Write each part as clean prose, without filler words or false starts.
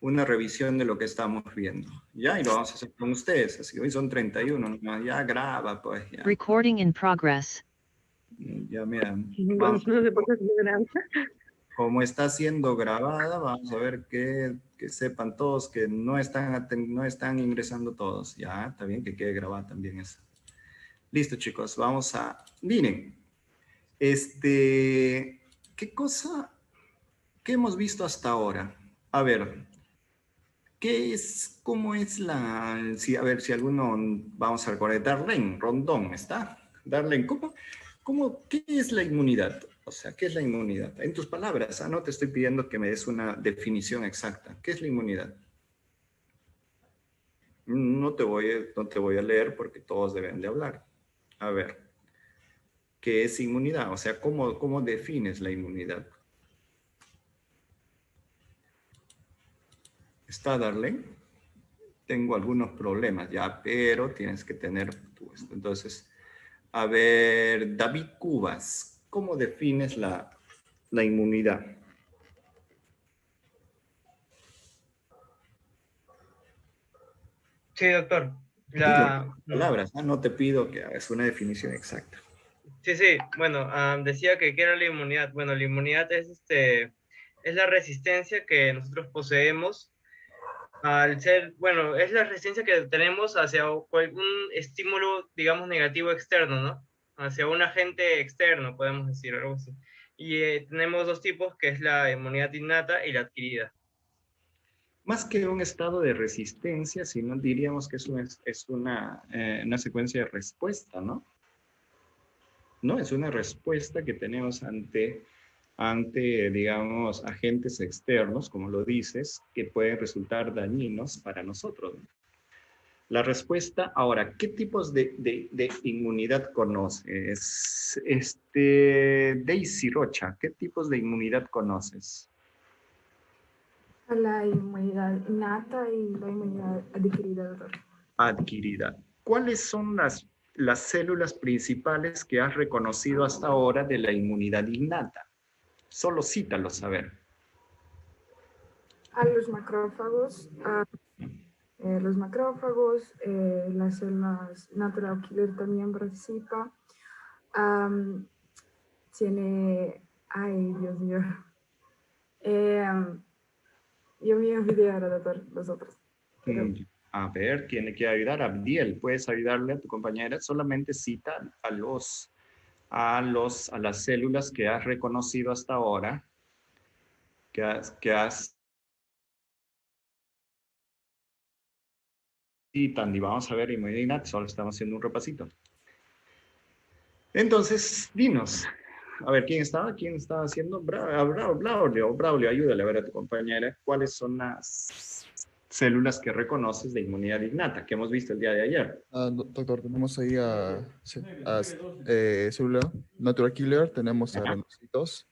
una revisión de lo que estamos viendo. Ya, y lo vamos a hacer con ustedes. Así que hoy son 31, ¿no? Ya graba, pues ya. Recording in progress. Ya, mira, Bueno, vamos. no sé por qué se graba. Como está siendo grabada, vamos a ver que sepan todos que no están ingresando todos. Ya, está bien que quede grabada también eso. Listo, chicos, vamos a... Miren, ¿qué cosa que hemos visto hasta ahora? A ver, cómo es a ver si alguno, vamos a recordar, Darlene Rondón, ¿está? Darlene, qué es la inmunidad? O sea, ¿qué es la inmunidad? En tus palabras, no te estoy pidiendo que me des una definición exacta. ¿Qué es la inmunidad? No te voy a leer porque todos deben de hablar. A ver, ¿qué es inmunidad? O sea, ¿cómo defines la inmunidad? ¿Está, Darlene? Tengo algunos problemas ya, pero tienes que tener tú esto. Entonces, a ver, David Cubas, ¿cómo defines la inmunidad? Sí, doctor. Dilo con palabras, no te pido que hagas una definición exacta. Sí, sí, bueno, decía que ¿qué era la inmunidad? Bueno, la inmunidad es la resistencia que nosotros poseemos al ser, bueno, es la resistencia que tenemos hacia algún estímulo, digamos, negativo externo, ¿no? Hacia un agente externo, podemos decir, algo así. Y tenemos dos tipos, que es la inmunidad innata y la adquirida. Más que un estado de resistencia, sino diríamos que es una secuencia de respuesta, ¿no? No, es una respuesta que tenemos ante, digamos, agentes externos, como lo dices, que pueden resultar dañinos para nosotros. La respuesta, ahora, ¿qué tipos de inmunidad conoces? Daisy Rocha, ¿qué tipos de inmunidad conoces? La inmunidad innata y la inmunidad adquirida, doctor. Adquirida. ¿Cuáles son las células principales que has reconocido hasta ahora de la inmunidad innata? Solo cítalos, a ver. A los macrófagos, las células natural killer también participa. Ay, Dios mío. Yo me olvidé ahora, doctor, los otros. Pero... A ver, ¿quién le quiere ayudar? Abdiel, ¿puedes ayudarle a tu compañera? Solamente cita a las células que has reconocido hasta ahora, citan, y vamos a ver inmunidad innata, solo estamos haciendo un repasito. Entonces, dinos, a ver, ¿quién estaba haciendo? Braulio, ayúdale a ver a tu compañera, ¿cuáles son las células que reconoces de inmunidad innata que hemos visto el día de ayer? Doctor, tenemos ahí célula natural killer, tenemos a renocitos,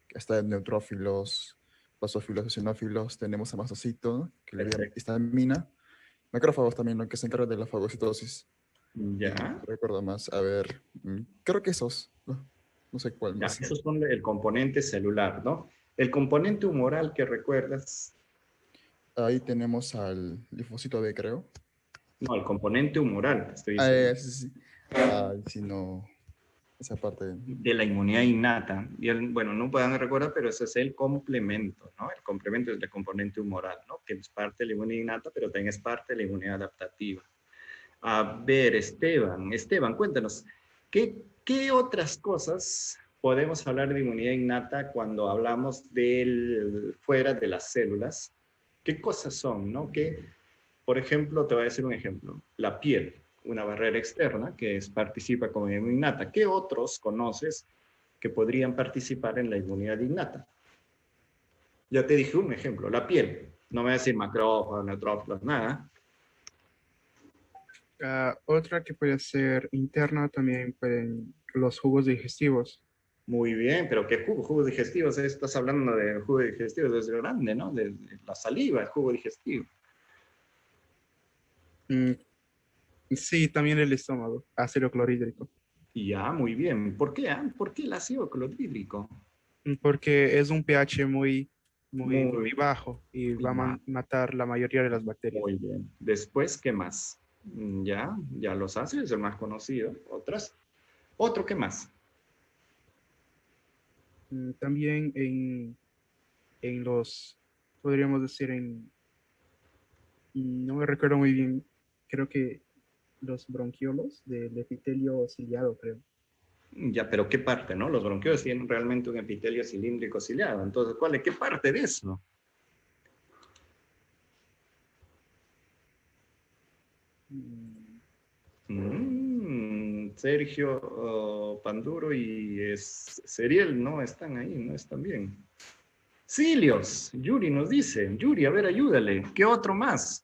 que está en neutrófilos, basófilos, eosinófilos, tenemos a mastocito, que le llaman histamina, macrófagos también, ¿no? Que se encargan de la fagocitosis. Ya. Recuerdo más, a ver, creo que esos, no sé cuál más. Esos son el componente celular, ¿no? El componente humoral que recuerdas. Ahí tenemos al linfocito B, creo. No, el componente humoral, te estoy diciendo. Sí. Si no, esa parte. De la inmunidad innata. Y bueno, no puedan recordar, pero ese es el complemento, ¿no? El complemento es el componente humoral, ¿no? Que es parte de la inmunidad innata, pero también es parte de la inmunidad adaptativa. A ver, Esteban, cuéntanos, ¿qué otras cosas podemos hablar de inmunidad innata cuando hablamos fuera de las células? ¿Qué cosas son, no? Por ejemplo, te voy a decir un ejemplo. La piel, una barrera externa que participa como inmunidad innata. ¿Qué otros conoces que podrían participar en la inmunidad innata? Ya te dije un ejemplo, la piel. No me voy a decir macrófagos, neutrófilos, nada. Otra que puede ser interna también pueden los jugos digestivos. Muy bien, pero ¿qué jugos digestivos? Estás hablando de jugo digestivo desde grande, ¿no? De la saliva, el jugo digestivo. Sí, también el estómago, ácido clorhídrico. Ya, muy bien. ¿Por qué? ¿Por qué el ácido clorhídrico? Porque es un pH muy muy Muy bajo y va a matar la mayoría de las bacterias. Muy bien. Después, ¿qué más? Ya los hace, es el más conocido. Otro, ¿qué más? También en los, podríamos decir, no me recuerdo muy bien, creo que los bronquiolos del epitelio ciliado, creo. Ya, pero ¿qué parte, no? Los bronquiolos tienen realmente un epitelio cilíndrico ciliado. Entonces, ¿qué parte de eso? Sergio, Panduro y Seriel no están ahí, no están bien. Cilios, Yuri nos dice. Yuri, a ver, ayúdale. ¿Qué otro más?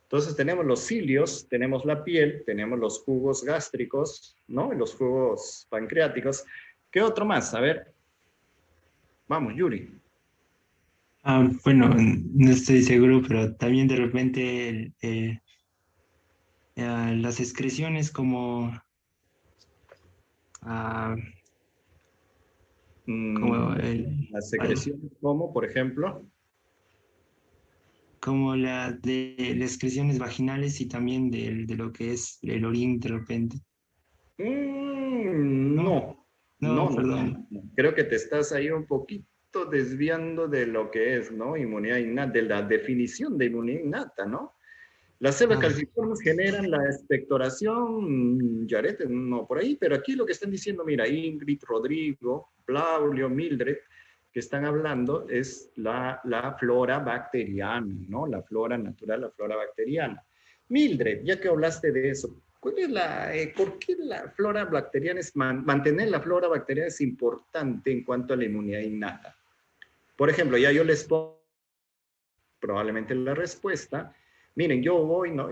Entonces tenemos los cilios, tenemos la piel, tenemos los jugos gástricos, ¿no? Y los jugos pancreáticos. ¿Qué otro más? A ver. Vamos, Yuri. Bueno, no estoy seguro, pero también de repente las excreciones ah, como Las ay, secreciones como, por ejemplo. como la de las excreciones vaginales y también de lo que es el orín de repente. No, No, no, no, no, perdón. no. Creo que te estás ahí un poquito desviando de lo que es, ¿no? Inmunidad innata, de la definición de inmunidad innata, ¿no? Las células Ah, calciformes generan la expectoración, Yaret, no por ahí, pero aquí lo que están diciendo, mira, Ingrid, Rodrigo, Claudio, Mildred, que están hablando es la flora bacteriana, ¿no? La flora natural, la flora bacteriana. Mildred, ya que hablaste de eso, ¿por qué la flora bacteriana mantener la flora bacteriana es importante en cuanto a la inmunidad innata? Por ejemplo, ya yo les pongo probablemente la respuesta. Miren, yo voy, ¿no?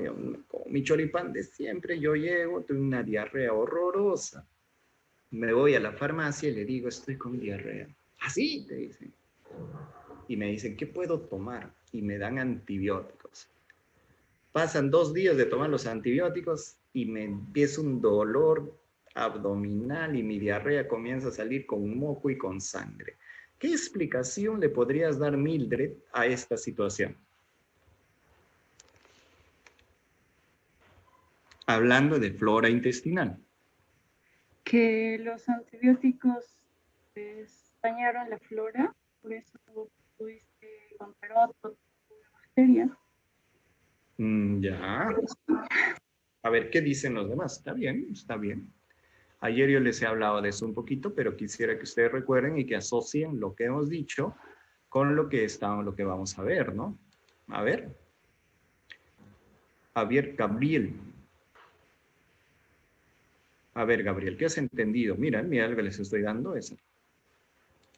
Con mi choripán de siempre, yo llego, tengo una diarrea horrorosa. Me voy a la farmacia y le digo, estoy con diarrea. Así, te dicen. Y me dicen, ¿qué puedo tomar? Y me dan antibióticos. Pasan 2 días de tomar los antibióticos y me empieza un dolor abdominal y mi diarrea comienza a salir con moco y con sangre. ¿Qué explicación le podrías dar, Mildred, a esta situación? Hablando de flora intestinal. Que los antibióticos pues, dañaron la flora, por eso pudiste encontrar otro tipo de bacterias. Ya. A ver, ¿qué dicen los demás? Está bien, está bien. Ayer yo les he hablado de eso un poquito, pero quisiera que ustedes recuerden y que asocien lo que hemos dicho con lo que vamos a ver, ¿no? A ver. Javier Gabriel. A ver, Gabriel, ¿qué has entendido? Mira lo que les estoy dando.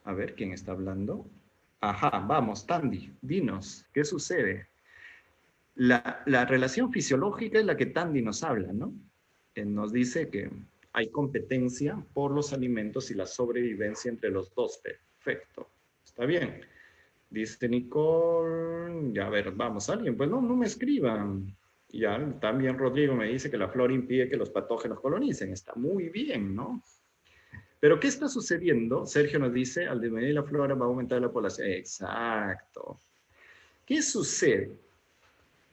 A ver, ¿quién está hablando? Ajá, vamos, Tandy, dinos, ¿qué sucede? La relación fisiológica es la que Tandy nos habla, ¿no? Nos dice que hay competencia por los alimentos y la sobrevivencia entre los dos. Perfecto, está bien. Dice Nicole, ya a ver, vamos, alguien, pues no me escriban. Ya, también Rodrigo me dice que la flora impide que los patógenos colonicen. Está muy bien, ¿no? Pero ¿qué está sucediendo? Sergio nos dice, al disminuir la flora va a aumentar la población. Exacto. ¿Qué sucede?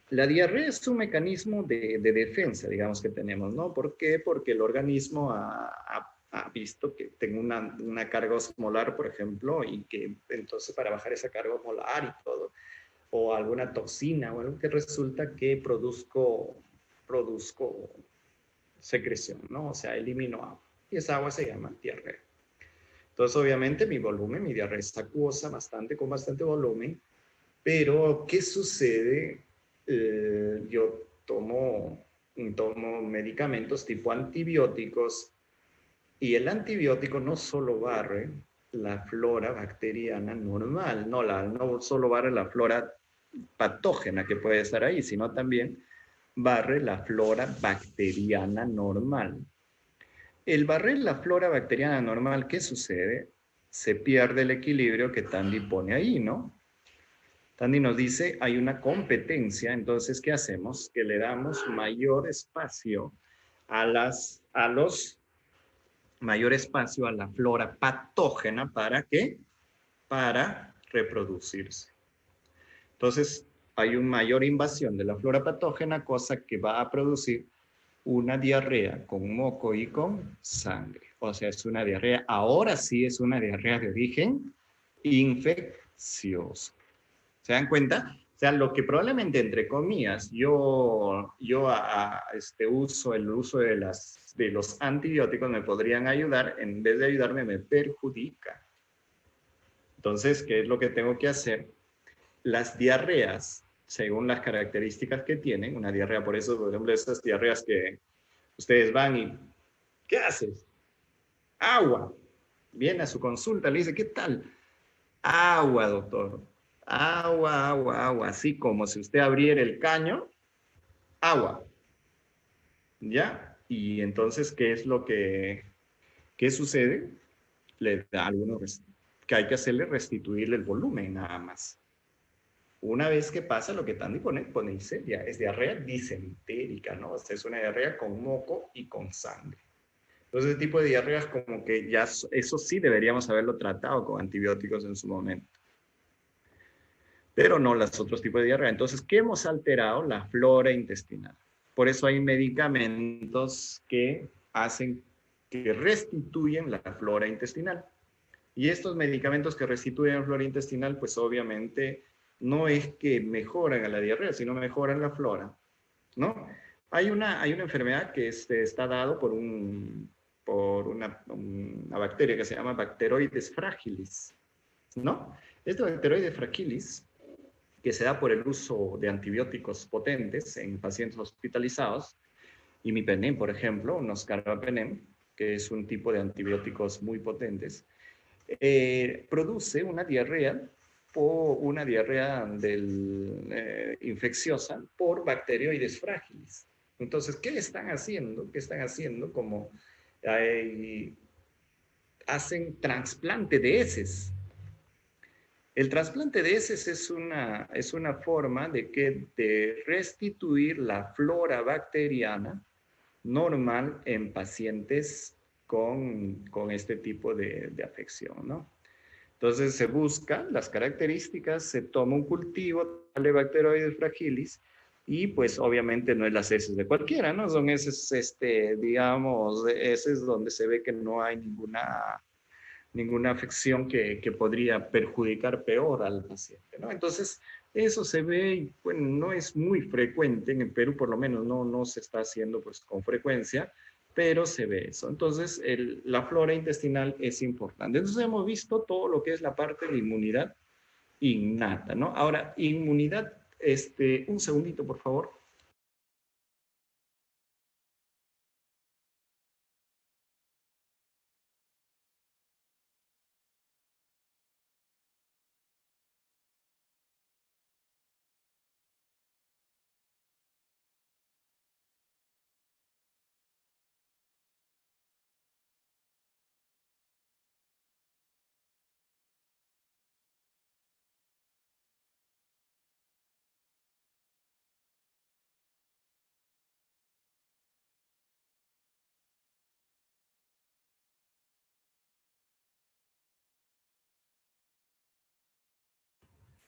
La diarrea es un mecanismo de defensa, digamos, que tenemos, ¿no? ¿Por qué? Porque el organismo ha visto que tengo una carga osmolar, por ejemplo, y que entonces para bajar esa carga osmolar y todo, o alguna toxina o algo que resulta que produzco secreción, ¿no? O sea, elimino agua. Y esa agua se llama diarrea. Entonces, obviamente, mi diarrea es acuosa, con bastante volumen, pero ¿qué sucede? Yo tomo medicamentos tipo antibióticos y el antibiótico no solo barre la flora bacteriana normal, no solo barre la flora patógena que puede estar ahí, sino también barre la flora bacteriana normal. El barrer la flora bacteriana normal, ¿qué sucede? Se pierde el equilibrio que Tandy pone ahí, ¿no? Tandy nos dice, hay una competencia, entonces, ¿qué hacemos? Que le damos mayor espacio mayor espacio a la flora patógena, ¿para qué? Para reproducirse. Entonces, hay una mayor invasión de la flora patógena, cosa que va a producir una diarrea con moco y con sangre. O sea, es una diarrea, ahora sí es una diarrea de origen infeccioso. ¿Se dan cuenta? O sea, lo que probablemente, entre comillas, yo uso el uso de los antibióticos me podrían ayudar, en vez de ayudarme, me perjudica. Entonces, ¿qué es lo que tengo que hacer? Las diarreas, según las características que tienen, una diarrea, por eso, por ejemplo, esas diarreas que ustedes van y, ¿qué haces? Agua. Viene a su consulta, le dice, ¿qué tal? Agua, doctor. Agua, agua, agua. Así como si usted abriera el caño, agua. ¿Ya? Y entonces, ¿qué es lo que, qué sucede? Le da algunos que hay que hacerle restituirle el volumen nada más. Una vez que pasa, lo que Tandy pone ya es diarrea disentérica, ¿no? O sea, es una diarrea con moco y con sangre. Entonces, ese tipo de diarreas como que ya, eso sí deberíamos haberlo tratado con antibióticos en su momento. Pero no los otros tipos de diarrea. Entonces, ¿qué hemos alterado? La flora intestinal. Por eso hay medicamentos que hacen, que restituyen la flora intestinal. Y estos medicamentos que restituyen la flora intestinal, pues obviamente no es que mejoran a la diarrea, sino mejoran la flora, ¿no? Hay una enfermedad que está dado por una bacteria que se llama Bacteroides fragilis, ¿no? Esta Bacteroides fragilis, que se da por el uso de antibióticos potentes en pacientes hospitalizados, imipenem, por ejemplo, unos carbapenem, que es un tipo de antibióticos muy potentes, produce una diarrea infecciosa por Bacteroides fragilis. Entonces, ¿qué están haciendo? ¿Qué están haciendo? Como hacen trasplante de heces. El trasplante de heces es una forma de restituir la flora bacteriana normal en pacientes con este tipo de afección, ¿no? Entonces se busca las características, se toma un cultivo de Bacteroides fragilis y pues obviamente no es las heces de cualquiera, ¿no? Son heces, digamos, heces donde se ve que no hay ninguna afección que podría perjudicar peor al paciente, ¿no? Entonces, eso se ve, y bueno, no es muy frecuente, en el Perú por lo menos no se está haciendo pues con frecuencia, pero se ve eso. Entonces, la flora intestinal es importante. Entonces, hemos visto todo lo que es la parte de inmunidad innata, ¿no? Ahora, inmunidad, un segundito, por favor.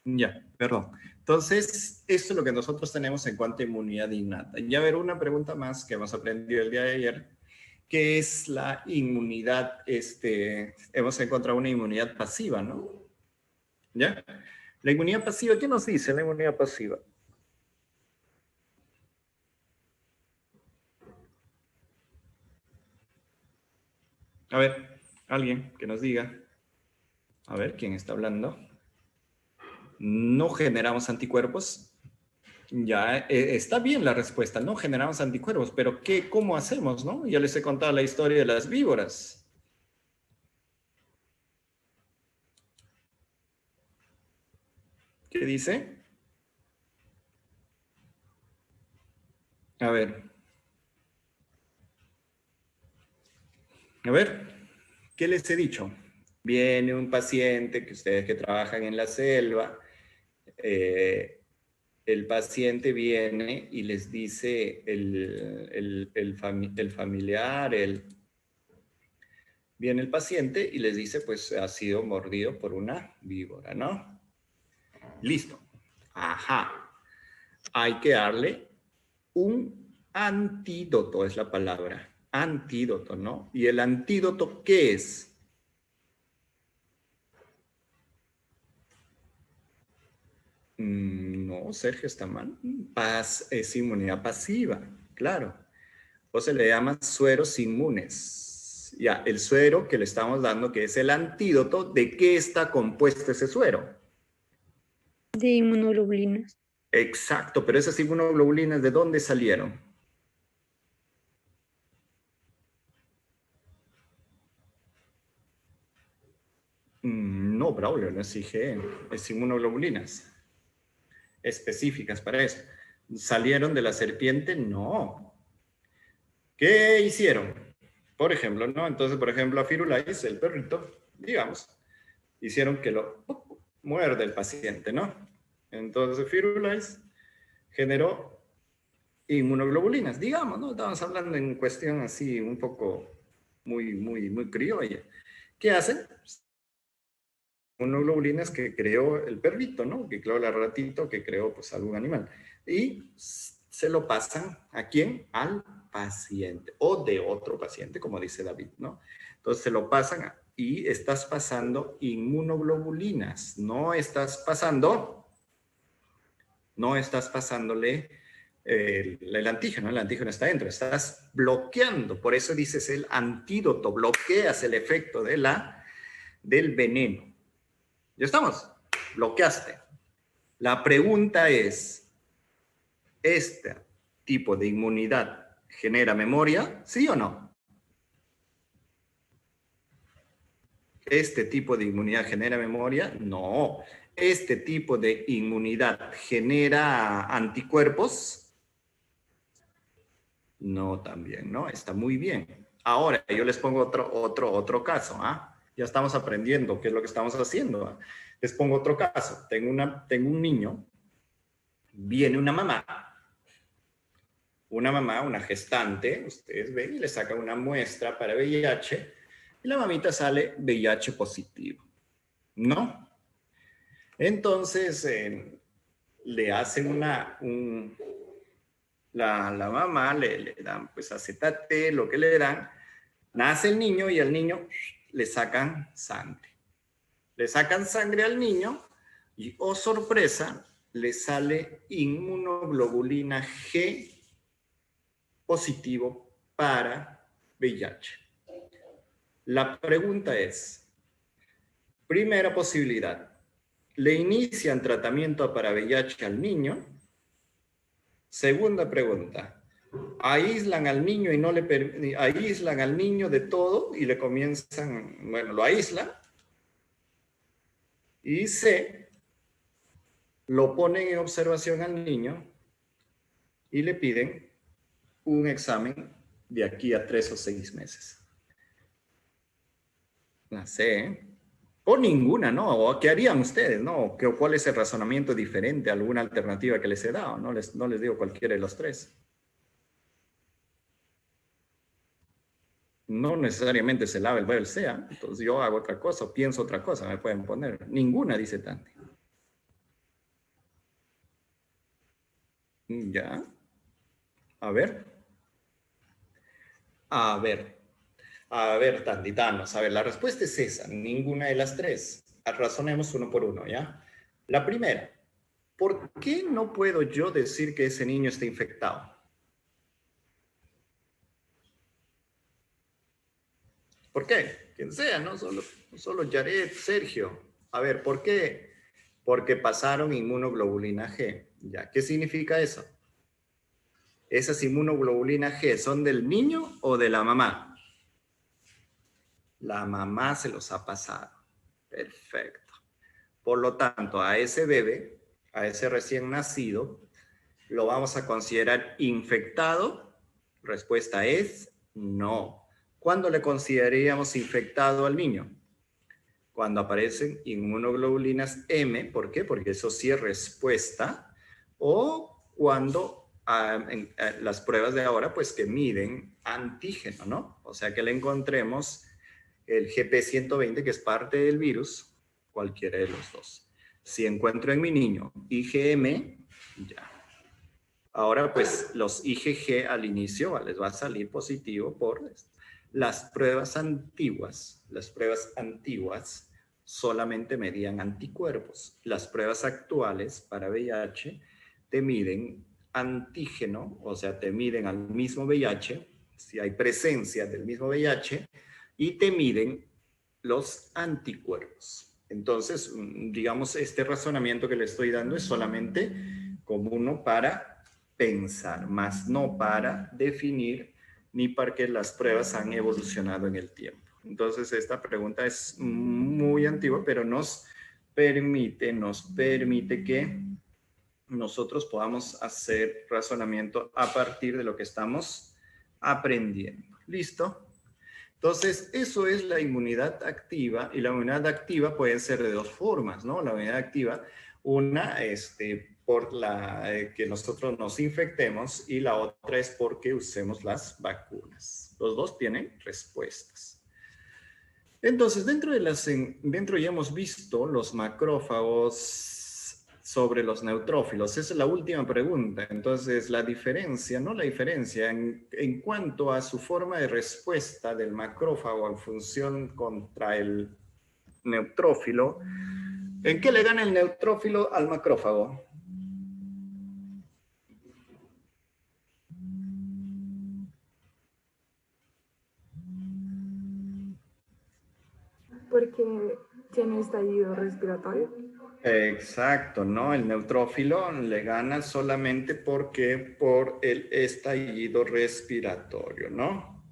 Ya, perdón. Entonces, esto es lo que nosotros tenemos en cuanto a inmunidad innata. Y a ver, una pregunta más que hemos aprendido el día de ayer, que es la inmunidad, hemos encontrado una inmunidad pasiva, ¿no? ¿Ya? La inmunidad pasiva, ¿qué nos dice la inmunidad pasiva? A ver, alguien que nos diga. A ver, ¿quién está hablando? No generamos anticuerpos. Ya, está bien la respuesta, no generamos anticuerpos, pero ¿cómo hacemos, no? Ya les he contado la historia de las víboras. ¿Qué dice? A ver. A ver, ¿qué les he dicho? Viene un paciente, que ustedes que trabajan en la selva, el paciente viene y les dice el familiar, Viene el paciente y les dice, pues ha sido mordido por una víbora, ¿no? Listo. Ajá. Hay que darle un antídoto, es la palabra. Antídoto, ¿no? ¿Y el antídoto qué es? No, Sergio, está mal. Es inmunidad pasiva, claro. O se le llama sueros inmunes. Ya, el suero que le estamos dando, que es el antídoto, ¿de qué está compuesto ese suero? De inmunoglobulinas. Exacto, pero esas inmunoglobulinas, ¿de dónde salieron? No, Braulio, no es IgE, es inmunoglobulinas específicas para eso. ¿Salieron de la serpiente? No. ¿Qué hicieron? Por ejemplo, ¿no? Entonces, por ejemplo, a Firulais, el perrito, digamos, hicieron que lo muerde el paciente, ¿no? Entonces, Firulais generó inmunoglobulinas, digamos, ¿no? Estamos hablando en cuestión así, un poco muy criolla. ¿Qué hacen? Inmunoglobulinas que creó el perrito, ¿no? Que creó el ratito, que creó pues algún animal. Y se lo pasan ¿a quién? Al paciente o de otro paciente, como dice David, ¿no? Entonces se lo pasan y estás pasando inmunoglobulinas. No estás pasándole el antígeno está dentro, estás bloqueando, por eso dices el antídoto, bloqueas el efecto del veneno. ¿Ya estamos? Bloqueaste. La pregunta es, ¿este tipo de inmunidad genera memoria? ¿Sí o no? ¿Este tipo de inmunidad genera memoria? No. ¿Este tipo de inmunidad genera anticuerpos? No, también, ¿no? Está muy bien. Ahora, yo les pongo otro caso, ¿ah? Ya estamos aprendiendo qué es lo que estamos haciendo, ¿ah? Les pongo otro caso. Tengo un niño, viene una mamá, una gestante, ustedes ven, y le sacan una muestra para VIH, y la mamita sale VIH positivo, ¿no? Entonces, le hacen la mamá le dan pues acetate, lo que le dan, nace el niño y al niño le sacan sangre. Le sacan sangre al niño y, oh sorpresa, le sale inmunoglobulina G positivo para VIH. La pregunta es, primera posibilidad, ¿le inician tratamiento para VIH al niño? Segunda pregunta, aíslan al niño y no le aíslan al niño de todo y le comienzan, bueno, lo aíslan. Y C, lo ponen en observación al niño y le piden un examen de aquí a 3 o 6 meses. La C, ¿eh? O ninguna, ¿no? ¿O qué harían ustedes, no? ¿Cuál es el razonamiento diferente a alguna alternativa que les he dado? No les digo cualquiera de los tres. No necesariamente se lava el baño el SEA, entonces yo hago otra cosa, pienso otra cosa, me pueden poner. Ninguna, dice Tanti. Ya. A ver, Tantitanos. A ver, la respuesta es esa, ninguna de las tres. Razonemos uno por uno, ¿ya? La primera, ¿por qué no puedo yo decir que ese niño está infectado? ¿Por qué? Quien sea, no solo Yaret, Sergio. A ver, ¿por qué? Porque pasaron inmunoglobulina G. ¿Ya? ¿Qué significa eso? ¿Esas inmunoglobulinas G son del niño o de la mamá? La mamá se los ha pasado. Perfecto. Por lo tanto, a ese bebé, a ese recién nacido, ¿lo vamos a considerar infectado? Respuesta es no. ¿Cuándo le consideraríamos infectado al niño? Cuando aparecen inmunoglobulinas M. ¿Por qué? Porque eso sí es respuesta. O cuando las pruebas de ahora, pues que miden antígeno, ¿no? O sea, que le encontremos el GP120, que es parte del virus, cualquiera de los dos. Si encuentro en mi niño IgM, ya. Ahora, pues, los IgG al inicio les va a salir positivo por esto. Las pruebas antiguas solamente medían anticuerpos. Las pruebas actuales para VIH te miden antígeno, o sea, te miden al mismo VIH, si hay presencia del mismo VIH, y te miden los anticuerpos. Entonces, digamos, este razonamiento que le estoy dando es solamente como uno para pensar, más no para definir ni para que las pruebas han evolucionado en el tiempo. Entonces, esta pregunta es muy antigua, pero nos permite que nosotros podamos hacer razonamiento a partir de lo que estamos aprendiendo. ¿Listo? Entonces, eso es la inmunidad activa, y la inmunidad activa puede ser de dos formas, ¿no? La inmunidad activa, una, por la que nosotros nos infectemos, y la otra es porque usemos las vacunas. Los dos tienen respuestas. Entonces, dentro ya hemos visto los macrófagos sobre los neutrófilos. Esa es la última pregunta. Entonces, la diferencia, ¿no? La diferencia en cuanto a su forma de respuesta del macrófago en función contra el neutrófilo. ¿En qué le gana el neutrófilo al macrófago? Porque tiene estallido respiratorio. Exacto, ¿no? El neutrófilo le gana solamente porque por el estallido respiratorio, ¿no?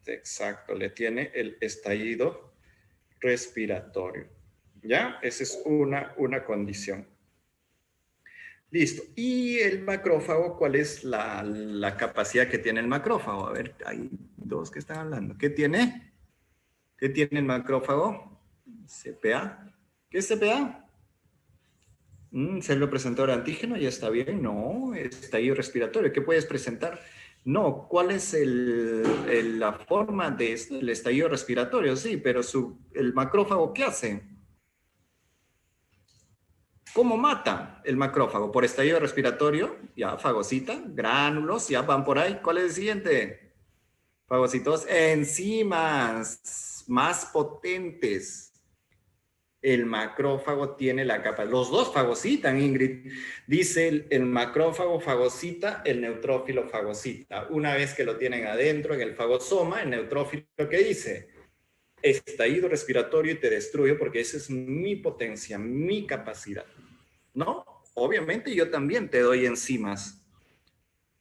Exacto, le tiene el estallido respiratorio. ¿Ya? Esa es una condición. Listo. ¿Y el macrófago? ¿Cuál es la capacidad que tiene el macrófago? A ver, hay dos que están hablando. ¿Qué tiene? ¿Qué tiene el macrófago? CPA. ¿Qué es CPA? Célula presentadora de antígeno, ya está bien. No, estallido respiratorio. ¿Qué puedes presentar? No, ¿cuál es la forma de esto? El estallido respiratorio, sí, pero el macrófago, ¿qué hace? ¿Cómo mata el macrófago? ¿Por estallido respiratorio? Ya, fagocita, gránulos, ya van por ahí. ¿Cuál es el siguiente? Fagocitos, enzimas más potentes. El macrófago tiene la capacidad. Los dos fagocitan, Ingrid. Dice el macrófago fagocita, el neutrófilo fagocita. Una vez que lo tienen adentro en el fagosoma, el neutrófilo, ¿qué dice? Estallido respiratorio y te destruyo porque esa es mi potencia, mi capacidad. ¿No? Obviamente yo también te doy enzimas.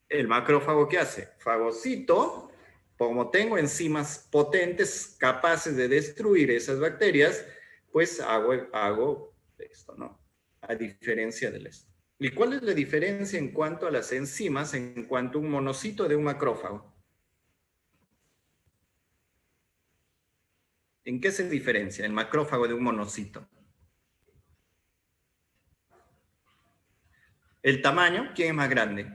¿El macrófago qué hace? Fagocito, como tengo enzimas potentes capaces de destruir esas bacterias, pues hago esto, ¿no? A diferencia del esto. ¿Y cuál es la diferencia en cuanto a las enzimas, en cuanto a un monocito de un macrófago? ¿En qué se diferencia el macrófago de un monocito? El tamaño, ¿quién es más grande?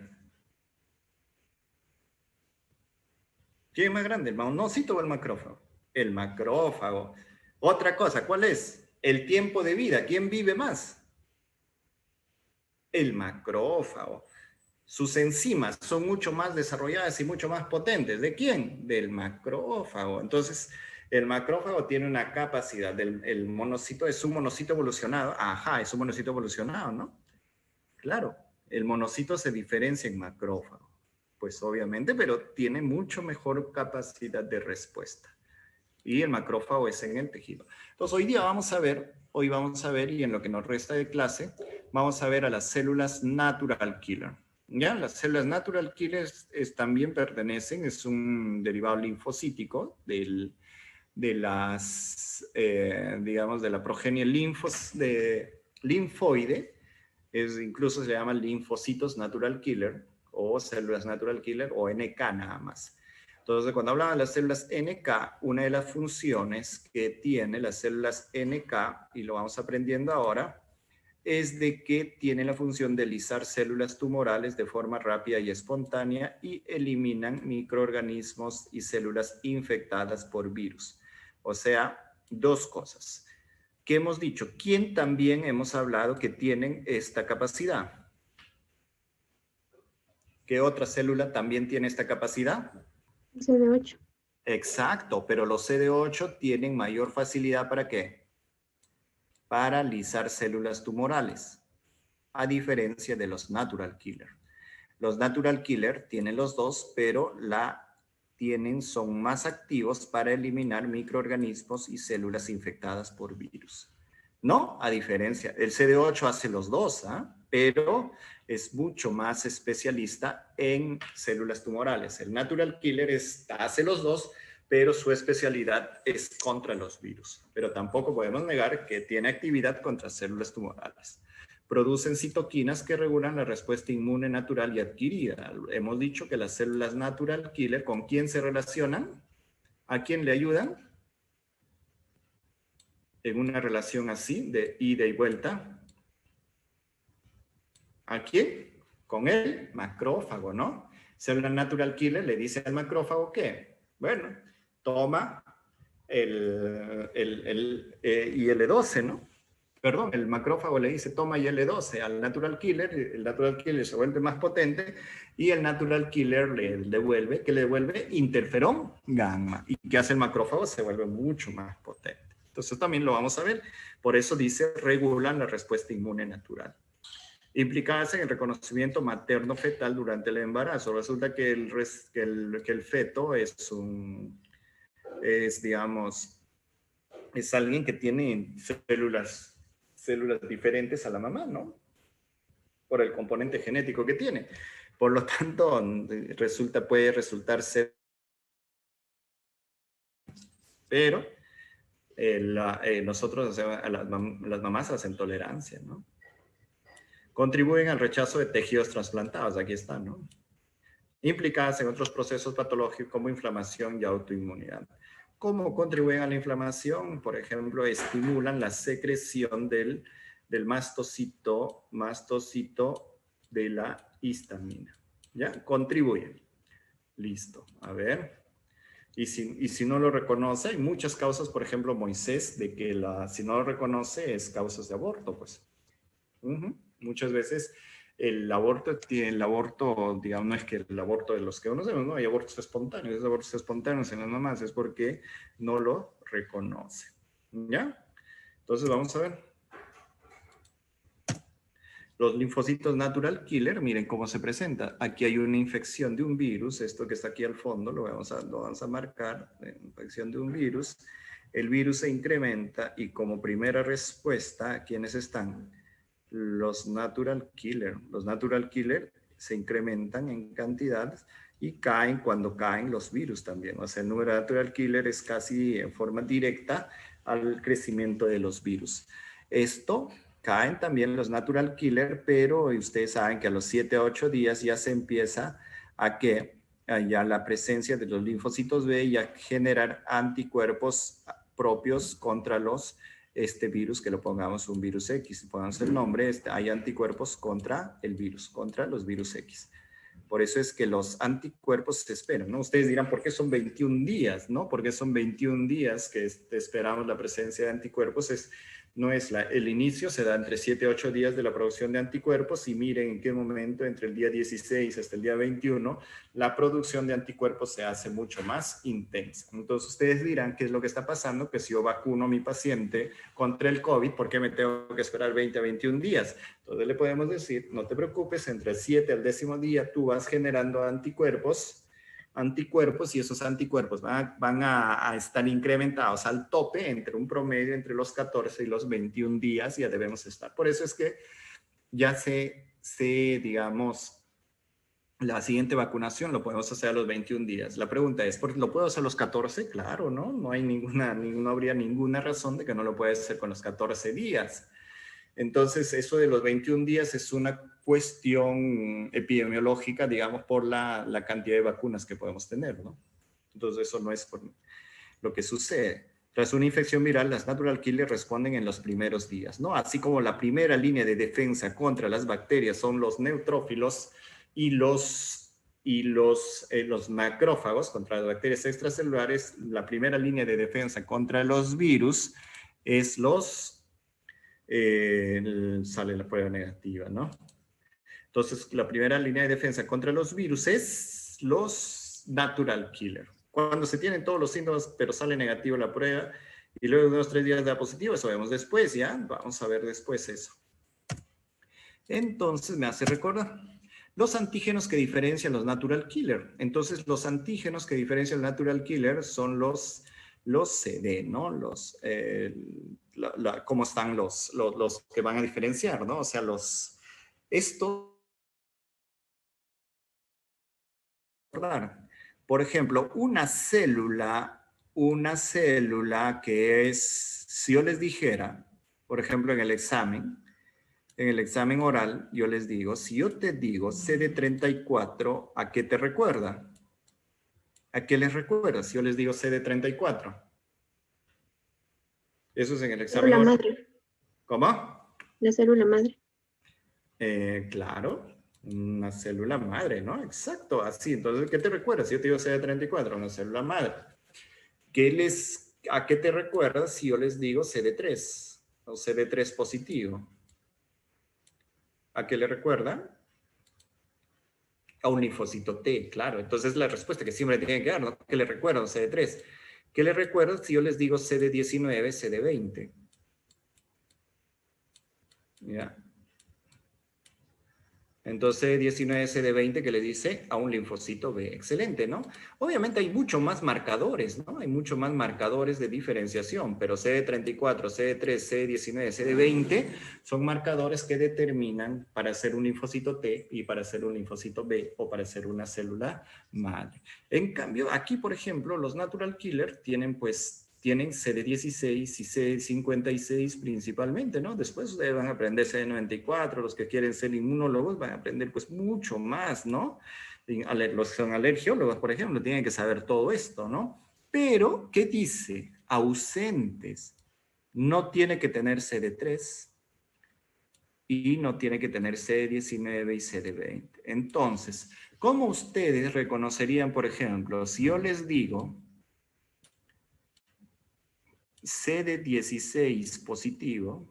¿Quién es más grande, el monocito o el macrófago? El macrófago. Otra cosa, ¿cuál es? El tiempo de vida. ¿Quién vive más? El macrófago. Sus enzimas son mucho más desarrolladas y mucho más potentes. ¿De quién? Del macrófago. Entonces, el macrófago tiene una capacidad. El monocito es un monocito evolucionado. Ajá, es un monocito evolucionado, ¿no? Claro, el monocito se diferencia en macrófago. Pues obviamente, pero tiene mucho mejor capacidad de respuesta. Y el macrófago es en el tejido. Entonces, hoy vamos a ver, y en lo que nos resta de clase, vamos a ver a las células natural killer. ¿Ya? Las células natural killers también pertenecen, es un derivado linfocítico de la progenie linfoide, incluso se llaman linfocitos natural killer, o células natural killer, o NK nada más. Entonces, cuando hablaba de las células NK, una de las funciones que tiene las células NK, y lo vamos aprendiendo ahora, es de que tiene la función de lisar células tumorales de forma rápida y espontánea y eliminan microorganismos y células infectadas por virus. O sea, dos cosas. ¿Qué hemos dicho? ¿Quién también hemos hablado que tienen esta capacidad? ¿Qué otra célula también tiene esta capacidad? CD8. Exacto, pero los CD8 tienen mayor facilidad ¿para qué? Para lisar células tumorales, a diferencia de los natural killer. Los natural killer tienen los dos, pero son más activos para eliminar microorganismos y células infectadas por virus. No, a diferencia, el CD8 hace los dos, pero es mucho más especialista en células tumorales. El natural killer hace los dos, pero su especialidad es contra los virus. Pero tampoco podemos negar que tiene actividad contra células tumorales. Producen citoquinas que regulan la respuesta inmune natural y adquirida. Hemos dicho que las células natural killer, ¿con quién se relacionan? ¿A quién le ayudan? En una relación así, de ida y vuelta. ¿A quién? Con el macrófago, ¿no? Célula natural killer le dice al macrófago ¿qué? Bueno, toma el IL-12, ¿no? Perdón, el macrófago le dice toma IL-12 al natural killer, el natural killer se vuelve más potente y el natural killer le devuelve, ¿qué le devuelve? Interferón gamma. ¿Y qué hace el macrófago? Se vuelve mucho más potente. Entonces también lo vamos a ver. Por eso dice regulan la respuesta inmune natural. Implicadas en el reconocimiento materno-fetal durante el embarazo. Resulta que el feto es alguien que tiene células diferentes a la mamá, ¿no? Por el componente genético que tiene. Por lo tanto, puede resultar ser, pero nosotros, a las mamás hacen tolerancia, ¿no? Contribuyen al rechazo de tejidos trasplantados, aquí está, ¿no? Implicadas en otros procesos patológicos como inflamación y autoinmunidad. ¿Cómo contribuyen a la inflamación? Por ejemplo, estimulan la secreción del mastocito de la histamina. ¿Ya? Contribuyen. Listo. A ver. Y si no lo reconoce, hay muchas causas, por ejemplo, Moisés, de que si no lo reconoce es causas de aborto, pues. Muchas veces el aborto, digamos, no es que el aborto de los que conocemos, no, hay abortos espontáneos. Esos abortos espontáneos en las mamás es porque no lo reconoce. ¿Ya? Entonces vamos a ver. Los linfocitos natural killer, miren cómo se presenta. Aquí hay una infección de un virus, esto que está aquí al fondo, lo vamos a marcar, infección de un virus. El virus se incrementa y como primera respuesta, ¿quiénes están? Los natural killer. Los natural killer se incrementan en cantidad y caen cuando caen los virus también. O sea, el número de natural killer es casi en forma directa al crecimiento de los virus. Esto caen también los natural killer, pero ustedes saben que a los 7 a 8 días ya se empieza ya la presencia de los linfocitos B y a generar anticuerpos propios contra este virus, que lo pongamos un virus X, pongamos el nombre, hay anticuerpos contra el virus, contra los virus X. Por eso es que los anticuerpos se esperan, ¿no? Ustedes dirán, ¿por qué son 21 días, no? Porque son 21 días que esperamos la presencia de anticuerpos. El inicio se da entre 7 y 8 días de la producción de anticuerpos y miren en qué momento, entre el día 16 hasta el día 21, la producción de anticuerpos se hace mucho más intensa. Entonces ustedes dirán, ¿qué es lo que está pasando? Que si yo vacuno a mi paciente contra el COVID, ¿por qué me tengo que esperar 20 a 21 días? Entonces le podemos decir, no te preocupes, entre el 7 al 10º día tú vas generando anticuerpos y esos anticuerpos van a estar incrementados al tope entre un promedio entre los 14 y los 21 días, ya debemos estar. Por eso es que ya digamos, la siguiente vacunación lo podemos hacer a los 21 días. La pregunta es, ¿lo puedo hacer a los 14? Claro, ¿no? No habría ninguna razón de que no lo puedas hacer con los 14 días. Entonces, eso de los 21 días es una cuestión epidemiológica, digamos, por la cantidad de vacunas que podemos tener, ¿no? Entonces, eso no es por lo que sucede. Tras una infección viral, las natural killers responden en los primeros días, ¿no? Así como la primera línea de defensa contra las bacterias son los neutrófilos y los macrófagos contra las bacterias extracelulares, la primera línea de defensa contra los virus es sale la prueba negativa, ¿no? Entonces, la primera línea de defensa contra los virus es los natural killer. Cuando se tienen todos los síntomas, pero sale negativo la prueba, y luego de 2 o 3 días da positivo, eso vemos después, ¿ya? Vamos a ver después eso. Entonces, me hace recordar los antígenos que diferencian los natural killer. Entonces, los antígenos que diferencian los natural killer son los CD, ¿no? ¿Cómo están los que van a diferenciar, ¿no? O sea, por ejemplo, una célula que es, si yo les dijera, por ejemplo, en el examen oral, yo les digo, si yo te digo CD34, ¿a qué te recuerda? ¿A qué les recuerda si yo les digo CD34? Eso es en el examen Célula oral. madre. ¿Cómo? La célula madre. Claro, una célula madre, ¿no? Exacto, así. Entonces, ¿qué te recuerda si yo te digo CD34? Una célula madre. ¿A qué te recuerda si yo les digo CD3 o CD3 positivo? ¿A qué le recuerda? A un linfocito T, claro. Entonces, la respuesta que siempre tienen que dar, ¿no? ¿Qué le recuerda a un CD3? ¿Qué le recuerda si yo les digo CD19, CD20? ¿Ya? Entonces, CD19, CD20, ¿qué le dice? A un linfocito B. Excelente, ¿no? Obviamente hay mucho más marcadores, ¿no? Hay mucho más marcadores de diferenciación, pero CD34, CD3, CD19, CD20 son marcadores que determinan para ser un linfocito T y para ser un linfocito B o para ser una célula madre. En cambio, aquí, por ejemplo, los natural killer tienen CD16 y CD56 principalmente, ¿no? Después ustedes van a aprender CD94, los que quieren ser inmunólogos van a aprender pues mucho más, ¿no? Los que son alergiólogos, por ejemplo, tienen que saber todo esto, ¿no? Pero, ¿qué dice? Ausentes. No tiene que tener CD3 y no tiene que tener CD19 y CD20. Entonces, ¿cómo ustedes reconocerían, por ejemplo, si yo les digo CD16 positivo,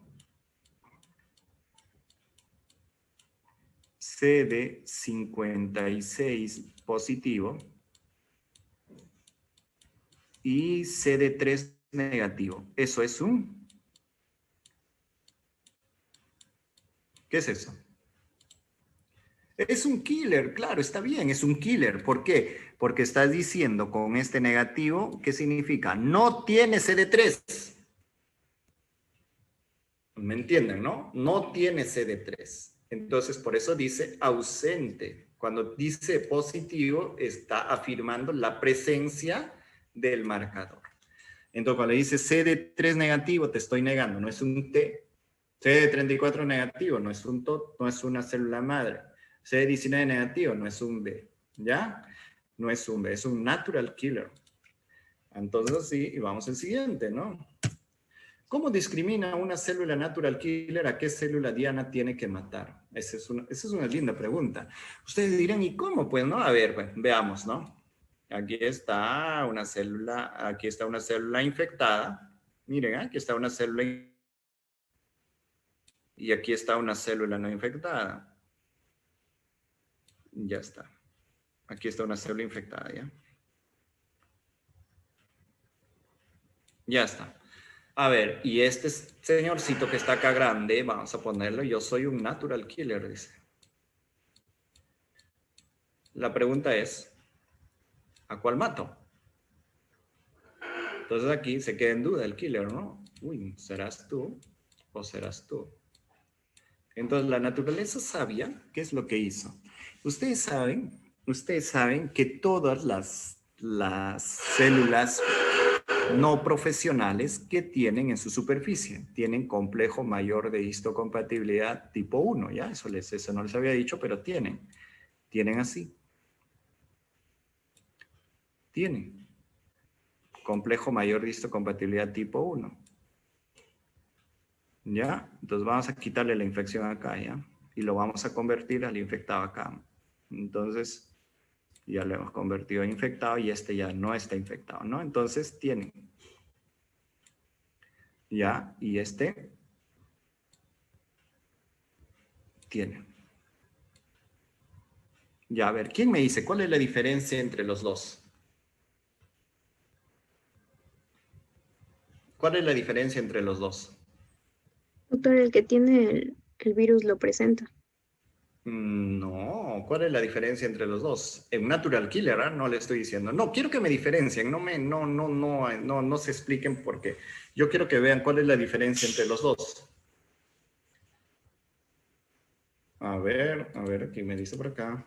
CD56 positivo y CD3 negativo? Eso es ¿qué es eso? Es un killer, claro, está bien, es un killer. ¿Por qué? Porque estás diciendo con este negativo, ¿qué significa? No tiene CD3. ¿Me entienden, no? No tiene CD3. Entonces, por eso dice ausente. Cuando dice positivo, está afirmando la presencia del marcador. Entonces, cuando dice CD3 negativo, te estoy negando, no es un T. CD34 negativo, no es un TOT, no es una célula madre. CD19 negativo, no es un B, ¿ya? No es un B, es un natural killer. Entonces, sí, y vamos al siguiente, ¿no? ¿Cómo discrimina una célula natural killer a qué célula diana tiene que matar? Esa es una linda pregunta. Ustedes dirán, ¿y cómo? Pues, ¿no? A ver, pues, veamos, ¿no? Aquí está una célula infectada. Miren, aquí está una célula y aquí está una célula no infectada. Ya está. Aquí está una célula infectada, ¿ya? Ya está. A ver, y este señorcito que está acá grande, vamos a ponerlo, yo soy un natural killer, dice. La pregunta es, ¿a cuál mato? Entonces aquí se queda en duda el killer, ¿no? Uy, ¿serás tú o serás tú? Entonces la naturaleza sabia, ¿qué es lo que hizo? Ustedes saben que todas las células no profesionales que tienen en su superficie tienen complejo mayor de histocompatibilidad tipo 1, ¿ya? Eso no les había dicho, pero tienen así. Tienen. complejo mayor de histocompatibilidad tipo 1. ¿Ya? Entonces vamos a quitarle la infección acá, ¿ya? Y lo vamos a convertir al infectado acá. Entonces, ya lo hemos convertido a infectado y este ya no está infectado, ¿no? Entonces, tiene. ¿Ya? Y este tiene. Ya, a ver, ¿quién me dice cuál es la diferencia entre los dos? ¿Cuál es la diferencia entre los dos? Doctor, el que tiene el virus lo presenta. No, ¿cuál es la diferencia entre los dos? En Natural Killer, ¿ah? No le estoy diciendo. No, quiero que me diferencien, no se expliquen por qué. Yo quiero que vean cuál es la diferencia entre los dos. A ver, aquí me dice por acá.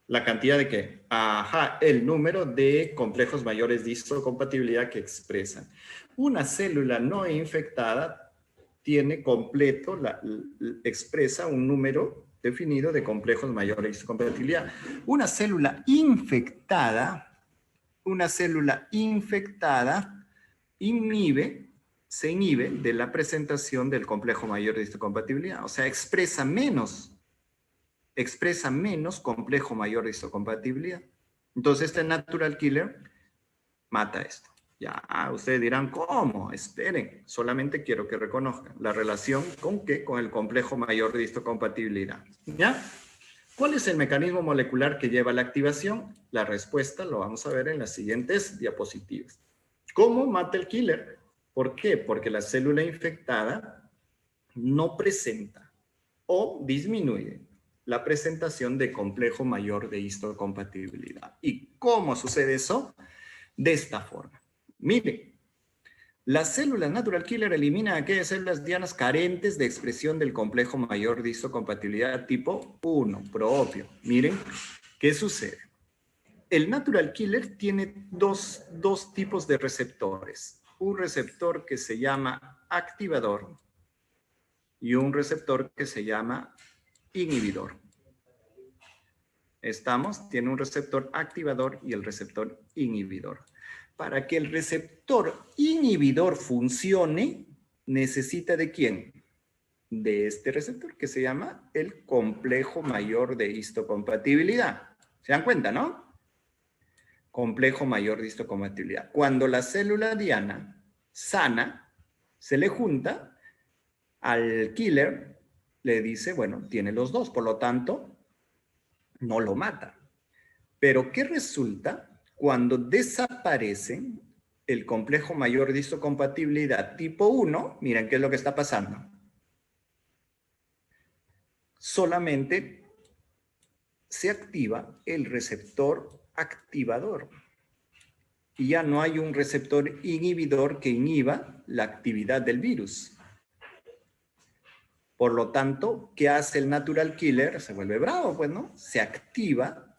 ¿La cantidad de qué? Ajá, el número de complejos mayores de histocompatibilidad que expresan. Una célula no infectada tiene completo, expresa un número definido de complejos mayores de histocompatibilidad. Una célula infectada se inhibe de la presentación del complejo mayor de histocompatibilidad. O sea, expresa menos complejo mayor de histocompatibilidad. Entonces, este natural killer mata esto. Ya, ustedes dirán, ¿cómo? Esperen, solamente quiero que reconozcan la relación con ¿qué? Con el complejo mayor de histocompatibilidad. ¿Ya? ¿Cuál es el mecanismo molecular que lleva a la activación? La respuesta lo vamos a ver en las siguientes diapositivas. ¿Cómo mata el killer? ¿Por qué? Porque la célula infectada no presenta o disminuye la presentación de complejo mayor de histocompatibilidad. ¿Y cómo sucede eso? De esta forma. Mire, las células natural killer eliminan aquellas células dianas carentes de expresión del complejo mayor de histocompatibilidad tipo 1, propio. Miren, ¿qué sucede? El natural killer tiene dos tipos de receptores. Un receptor que se llama activador y un receptor que se llama inhibidor. Tiene un receptor activador y el receptor inhibidor. Para que el receptor inhibidor funcione, necesita ¿de quién? De este receptor que se llama el complejo mayor de histocompatibilidad. ¿Se dan cuenta, no? Complejo mayor de histocompatibilidad. Cuando la célula diana sana se le junta, al killer le dice, bueno, tiene los dos, por lo tanto, no lo mata. Pero ¿qué resulta cuando desaparece el complejo mayor de histocompatibilidad tipo 1? Miren qué es lo que está pasando. Solamente se activa el receptor activador. Y ya no hay un receptor inhibidor que inhiba la actividad del virus. Por lo tanto, ¿qué hace el natural killer? Se vuelve bravo, pues, ¿no? Se activa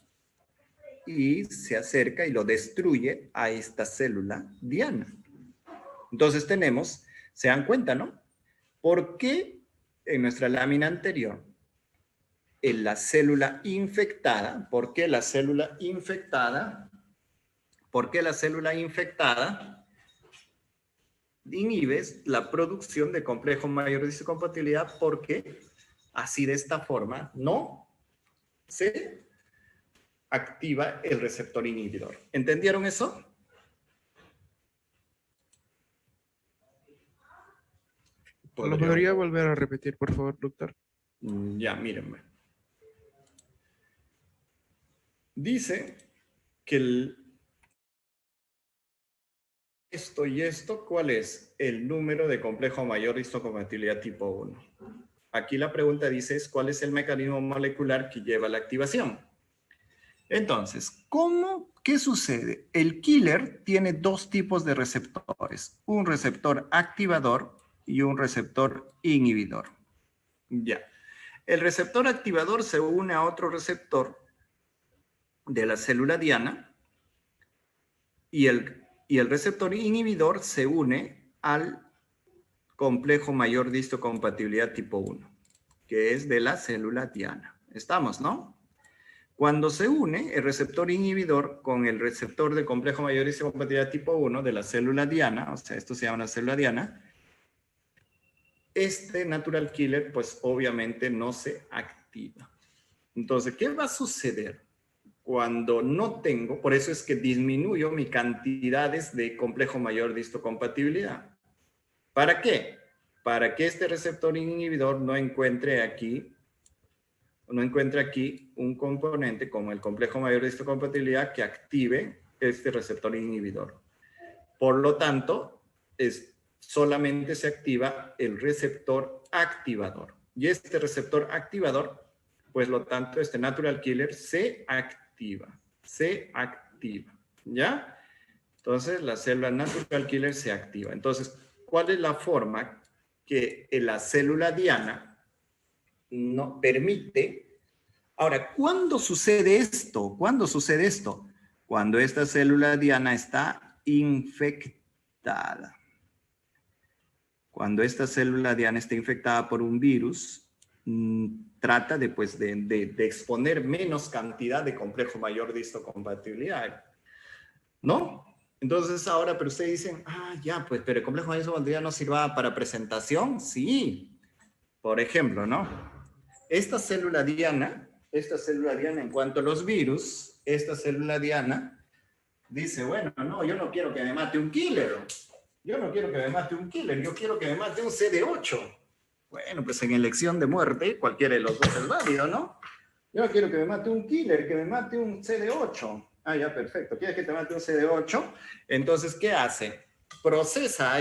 y se acerca y lo destruye a esta célula diana. Entonces tenemos, se dan cuenta, ¿no? ¿Por qué en nuestra lámina anterior, en la célula infectada, por qué la célula infectada inhibes la producción de complejos mayores de histocompatibilidad? Porque así de esta forma no se activa el receptor inhibidor. ¿Entendieron eso? ¿Lo podría volver a repetir, por favor, doctor? Ya, mírenme. Dice que esto y esto, ¿cuál es? El número de complejo mayor de histocompatibilidad tipo 1. Aquí la pregunta dice, ¿cuál es el mecanismo molecular que lleva a la activación? Entonces, ¿qué sucede? El killer tiene dos tipos de receptores, un receptor activador y un receptor inhibidor. Ya. El receptor activador se une a otro receptor de la célula diana y el receptor inhibidor se une al complejo mayor de histocompatibilidad tipo 1, que es de la célula diana. ¿Estamos, no? Cuando se une el receptor inhibidor con el receptor del complejo mayor de histocompatibilidad tipo 1 de la célula diana, o sea, esto se llama una célula diana, este natural killer, pues obviamente no se activa. Entonces, ¿qué va a suceder cuando no tengo? Por eso es que disminuyo mis cantidades de complejo mayor de histocompatibilidad. ¿Para qué? Para que este receptor inhibidor no encuentre aquí un componente como el complejo mayor de histocompatibilidad que active este receptor inhibidor. Por lo tanto, solamente se activa el receptor activador. Y este receptor activador, pues lo tanto, este natural killer se activa, ¿ya? Entonces, la célula natural killer se activa. Entonces, ¿cuál es la forma que la célula diana no permite? Ahora, ¿cuándo sucede esto? ¿Cuándo sucede esto? Cuando esta célula diana está infectada. Cuando esta célula diana está infectada por un virus, trata de exponer menos cantidad de complejo mayor de histocompatibilidad, ¿no? Entonces ahora, pero ustedes dicen, ya, pues, pero el complejo mayor de histocompatibilidad no sirva para presentación. Sí. Por ejemplo, ¿no? Esta célula diana, en cuanto a los virus, esta célula diana dice, bueno, no, yo no quiero que me mate un killer. Yo no quiero que me mate un killer, yo quiero que me mate un CD8. Bueno, pues en elección de muerte, cualquiera de los dos es válido, ¿no? Yo no quiero que me mate un killer, que me mate un CD8. Ya, perfecto. ¿Quieres que te mate un CD8? Entonces, ¿qué hace? Procesa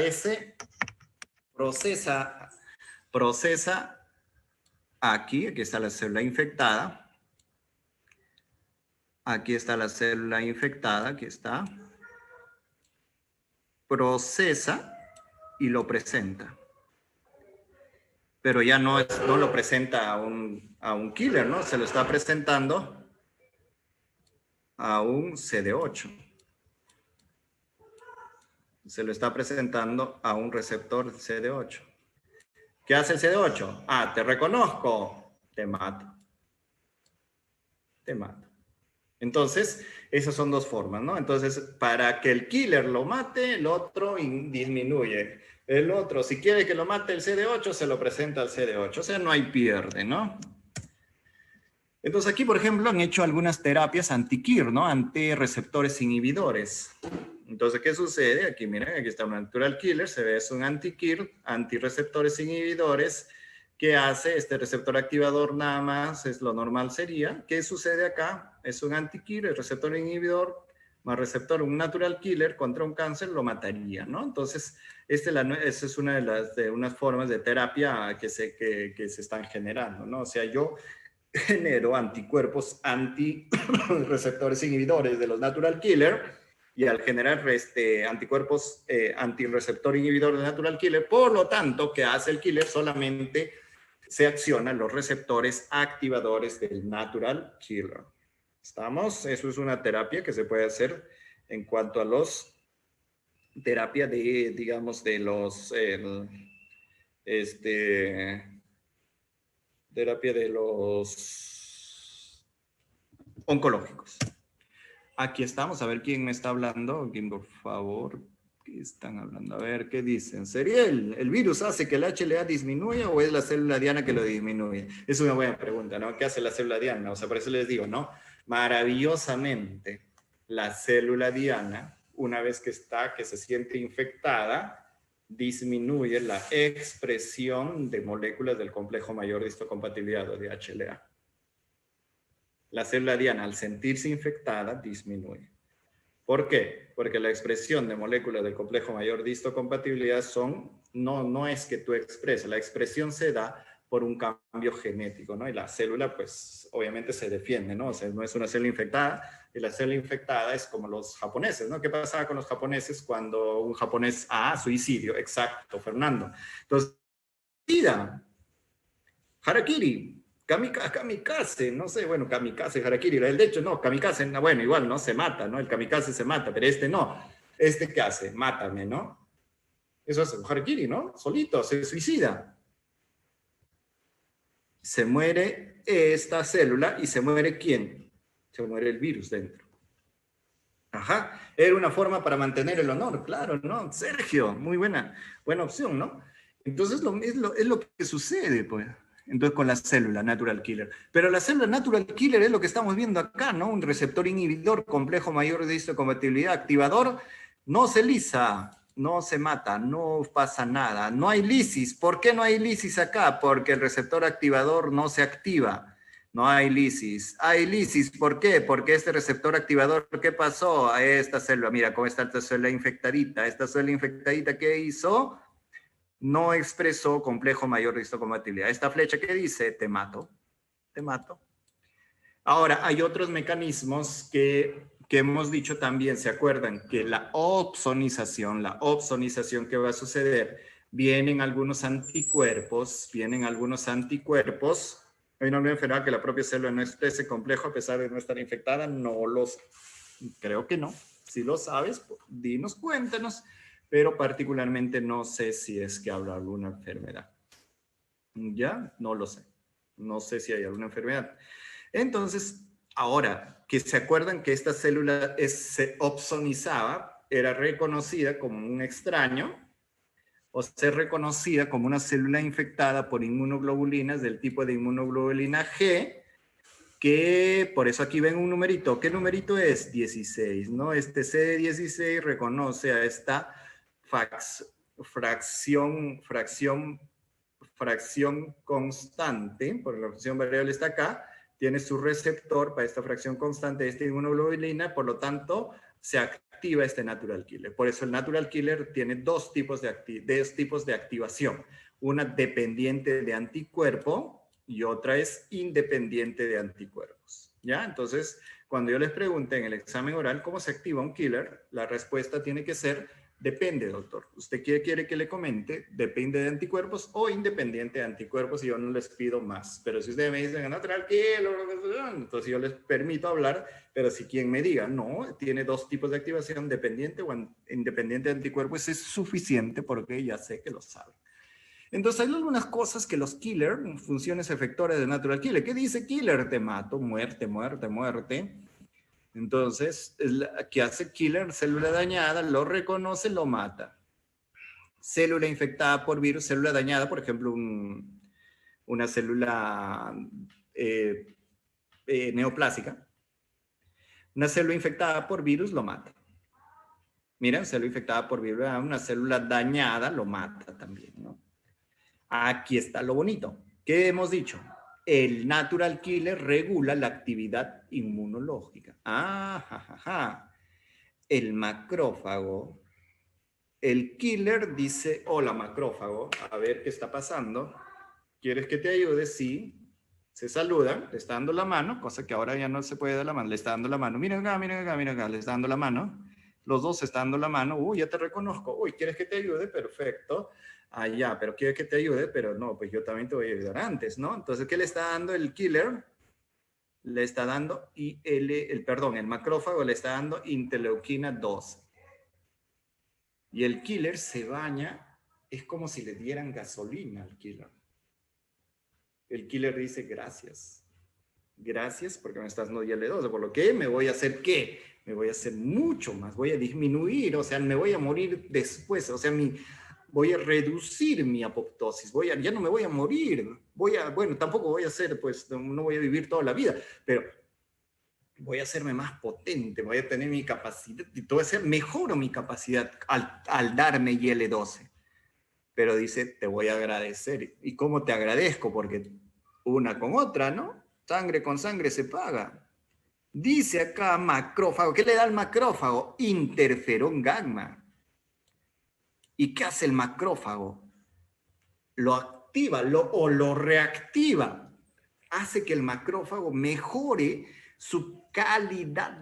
aquí está la célula infectada. Aquí está la célula infectada, aquí está. Procesa y lo presenta. Pero ya no lo presenta a un killer, ¿no? Se lo está presentando a un CD8. Se lo está presentando a un receptor CD8. ¿Qué hace el CD8? Te reconozco, te mato. Te mato. Entonces, esas son dos formas, ¿no? Entonces, para que el killer lo mate, el otro disminuye. El otro, si quiere que lo mate el CD8, se lo presenta al CD8. O sea, no hay pierde, ¿no? Entonces, aquí, por ejemplo, han hecho algunas terapias anti-KIR, ¿no? Anti-receptores inhibidores. Entonces, ¿qué sucede? Aquí, miren, aquí está un natural killer, se ve, es un anti-KIR, anti-receptores inhibidores. ¿Qué hace? Este receptor activador nada más, es lo normal sería. ¿Qué sucede acá? Es un anti-KIR, el receptor inhibidor, más receptor, un natural killer contra un cáncer, lo mataría, ¿no? Entonces, esa es una de unas formas de terapia que se están generando, ¿no? O sea, yo genero anticuerpos anti-receptores inhibidores de los natural killer, y al generar anticuerpos anti-receptor inhibidor de natural killer, por lo tanto, ¿qué hace el killer? Solamente se accionan los receptores activadores del natural killer. ¿Estamos? Eso es una terapia que se puede hacer en cuanto a los terapia de, digamos, de los terapia de los oncológicos. Aquí estamos, a ver quién me está hablando. ¿Quién, por favor? ¿Qué están hablando? A ver, ¿qué dicen? ¿Sería el virus hace que el HLA disminuya o es la célula diana que lo disminuye? Es una buena pregunta, ¿no? ¿Qué hace la célula diana? O sea, por eso les digo, ¿no? Maravillosamente, la célula diana, una vez que se siente infectada, disminuye la expresión de moléculas del complejo mayor de histocompatibilidad o de HLA. La célula diana, al sentirse infectada, disminuye. ¿Por qué? Porque la expresión de moléculas del complejo mayor de histocompatibilidad no es que tú expreses, la expresión se da por un cambio genético, ¿no? Y la célula, pues, obviamente se defiende, ¿no? O sea, no es una célula infectada, y la célula infectada es como los japoneses, ¿no? ¿Qué pasaba con los japoneses cuando un japonés, suicidio, exacto, Fernando. Entonces, vida, harakiri, kamikaze, no sé, bueno, kamikaze, harakiri, el de hecho, no, kamikaze, bueno, igual, ¿no? Se mata, ¿no? El kamikaze se mata, pero este no. ¿Este qué hace? Mátame, ¿no? Eso es un harakiri, ¿no? Solito, se suicida. Se muere esta célula y se muere ¿quién? Se muere el virus dentro. Ajá, era una forma para mantener el honor, claro, ¿no? Sergio, muy buena opción, ¿no? Entonces es lo que sucede, pues. Entonces con la célula natural killer. Pero la célula natural killer es lo que estamos viendo acá, ¿no? Un receptor inhibidor, complejo mayor de histocompatibilidad, activador, no se lisa, no se mata, no pasa nada, no hay lisis. ¿Por qué no hay lisis acá? Porque el receptor activador no se activa. No hay lisis. Hay lisis, ¿por qué? Porque este receptor activador, ¿qué pasó a esta célula? Mira cómo está esta célula infectadita. Esta célula infectadita, ¿qué hizo? No expresó complejo mayor de histocompatibilidad. Esta flecha, ¿qué dice? Te mato. Te mato. Ahora, hay otros mecanismos que hemos dicho también, ¿se acuerdan? Que la opsonización que va a suceder, vienen algunos anticuerpos, hay una enfermedad que la propia célula no exprese complejo a pesar de no estar infectada, no lo sé. Creo que no. Si lo sabes, pues, dinos, cuéntanos, pero particularmente no sé si es que habrá alguna enfermedad. ¿Ya? No lo sé. No sé si hay alguna enfermedad. Entonces, ahora, que se acuerdan que esta célula se opsonizaba, era reconocida como un extraño, o ser reconocida como una célula infectada por inmunoglobulinas del tipo de inmunoglobulina G, que por eso aquí ven un numerito. ¿Qué numerito es? 16, ¿no? Este CD16 reconoce a esta fracción constante, porque la fracción variable está acá, tiene su receptor para esta fracción constante de esta inmunoglobulina, por lo tanto, se activa este natural killer. Por eso el natural killer tiene dos tipos de activación. Una dependiente de anticuerpo y otra es independiente de anticuerpos. ¿Ya? Entonces, cuando yo les pregunte en el examen oral cómo se activa un killer, la respuesta tiene que ser: depende, doctor. ¿Usted quiere que le comente? Depende de anticuerpos o independiente de anticuerpos, y yo no les pido más. Pero si ustedes me dicen natural killer, entonces yo les permito hablar, pero si quien me diga, no, tiene dos tipos de activación, dependiente o independiente de anticuerpos, es suficiente porque ya sé que lo sabe. Entonces hay algunas cosas que los killer, funciones efectoras de natural killer. ¿Qué dice killer? Te mato, muerte, muerte, muerte. Entonces, ¿qué hace killer? Célula dañada, lo reconoce, lo mata. Célula infectada por virus, célula dañada, por ejemplo, una célula neoplásica. Una célula infectada por virus lo mata. Mira, célula infectada por virus, una célula dañada lo mata también, ¿no? Aquí está lo bonito. ¿Qué hemos dicho? El natural killer regula la actividad inmunológica. El macrófago, el killer dice: hola macrófago, a ver qué está pasando. ¿Quieres que te ayude? Sí. Se saludan, le está dando la mano, cosa que ahora ya no se puede dar la mano, le está dando la mano. Mira acá, mira acá, mira acá, le está dando la mano. Los dos se están dando la mano. Uy, ya te reconozco. Uy, ¿quieres que te ayude? Perfecto. Ah, ya, pero quiere que te ayude, pero no, pues yo también te voy a ayudar antes, ¿no? Entonces, ¿qué le está dando el killer? Le está dando el macrófago le está dando interleuquina 2. Y el killer se baña, es como si le dieran gasolina al killer. El killer dice: gracias. Gracias porque me estás dando IL-2, por lo que me voy a hacer, ¿qué? Me voy a hacer mucho más, voy a disminuir, o sea, me voy a morir después, o sea, voy a reducir mi apoptosis, ya no me voy a morir, bueno, tampoco voy a ser, pues, no voy a vivir toda la vida, pero voy a hacerme más potente, voy a tener mi capacidad, mejoro mi capacidad al darme IL-12. Pero dice: te voy a agradecer. ¿Y cómo te agradezco? Porque una con otra, ¿no? Sangre con sangre se paga. Dice acá macrófago. ¿Qué le da al macrófago? Interferón gamma. ¿Y qué hace el macrófago? Lo activa o lo reactiva. Hace que el macrófago mejore su calidad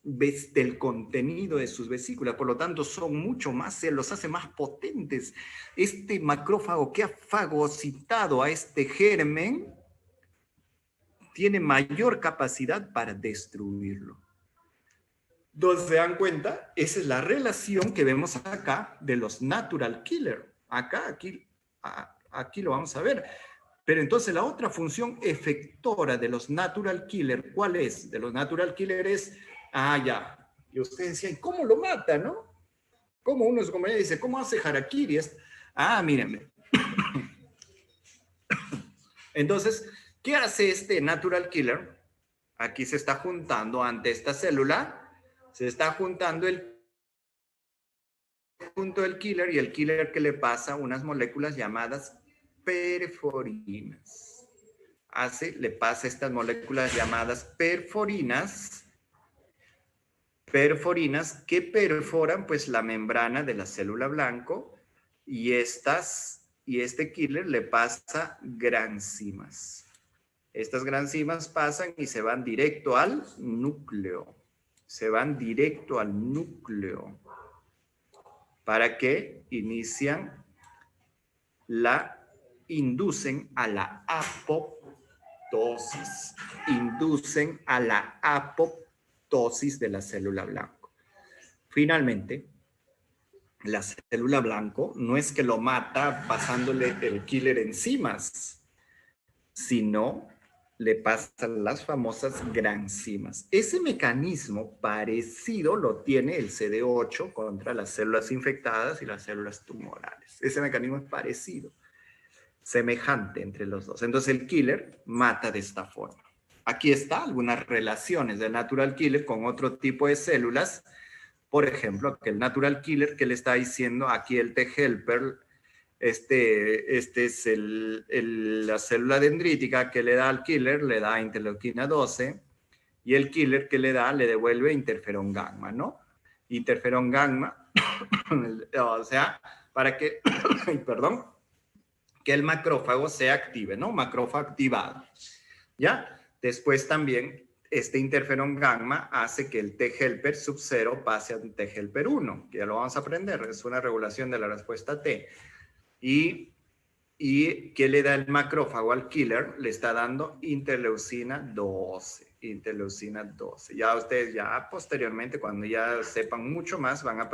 del contenido de sus vesículas. Por lo tanto, son mucho más, se los hace más potentes. Este macrófago que ha fagocitado a este germen tiene mayor capacidad para destruirlo. Entonces, ¿se dan cuenta? Esa es la relación que vemos acá de los natural killer. Aquí lo vamos a ver. Pero entonces la otra función efectora de los natural killer, ¿cuál es? De los natural killer es, ya. Y ustedes decían, ¿cómo lo mata, no? ¿Cómo uno de sus compañeros dice, ¿cómo hace harakiri? Mírenme. Entonces, ¿qué hace este natural killer? Aquí se está juntando ante esta célula, se está juntando junto el killer y el killer que le pasa unas moléculas llamadas perforinas. Le pasa estas moléculas llamadas perforinas que perforan pues la membrana de la célula blanco y este killer le pasa granzimas. Estas granzimas pasan y se van directo al núcleo. Se van directo al núcleo. ¿Para qué? Inducen a la apoptosis. Inducen a la apoptosis de la célula blanco. Finalmente, la célula blanco no es que lo mata pasándole el killer enzimas, sino le pasan las famosas granzimas. Ese mecanismo parecido lo tiene el CD8 contra las células infectadas y las células tumorales. Ese mecanismo es parecido, semejante entre los dos. Entonces el killer mata de esta forma. Aquí está algunas relaciones del natural killer con otro tipo de células. Por ejemplo, que el natural killer que le está diciendo aquí el T-helper, este es la célula dendrítica que le da al killer, le da interleuquina 12, y el killer que le devuelve interferón gamma, ¿no? Interferón gamma, o sea, para que, perdón, que el macrófago se active, ¿no? Macrófago activado, ¿ya? Después también este interferón gamma hace que el T-helper sub 0 pase a T-helper 1, que ya lo vamos a aprender, es una regulación de la respuesta T. ¿Y qué le da el macrófago al killer? Le está dando interleucina 12. Interleucina 12. Ya ustedes, posteriormente, cuando ya sepan mucho más, van a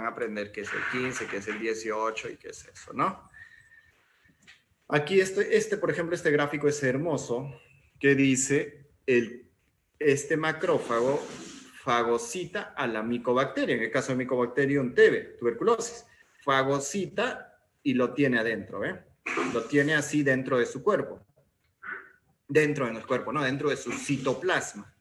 aprender qué es el 15, qué es el 18 y qué es eso, ¿no? Aquí por ejemplo, este gráfico es hermoso, que dice, este macrófago fagocita a la micobacteria, en el caso de Mycobacterium TB, tuberculosis. Fagocita y lo tiene adentro, ¿eh? Lo tiene así dentro de su cuerpo. Dentro de nuestro cuerpo, no, dentro de su citoplasma.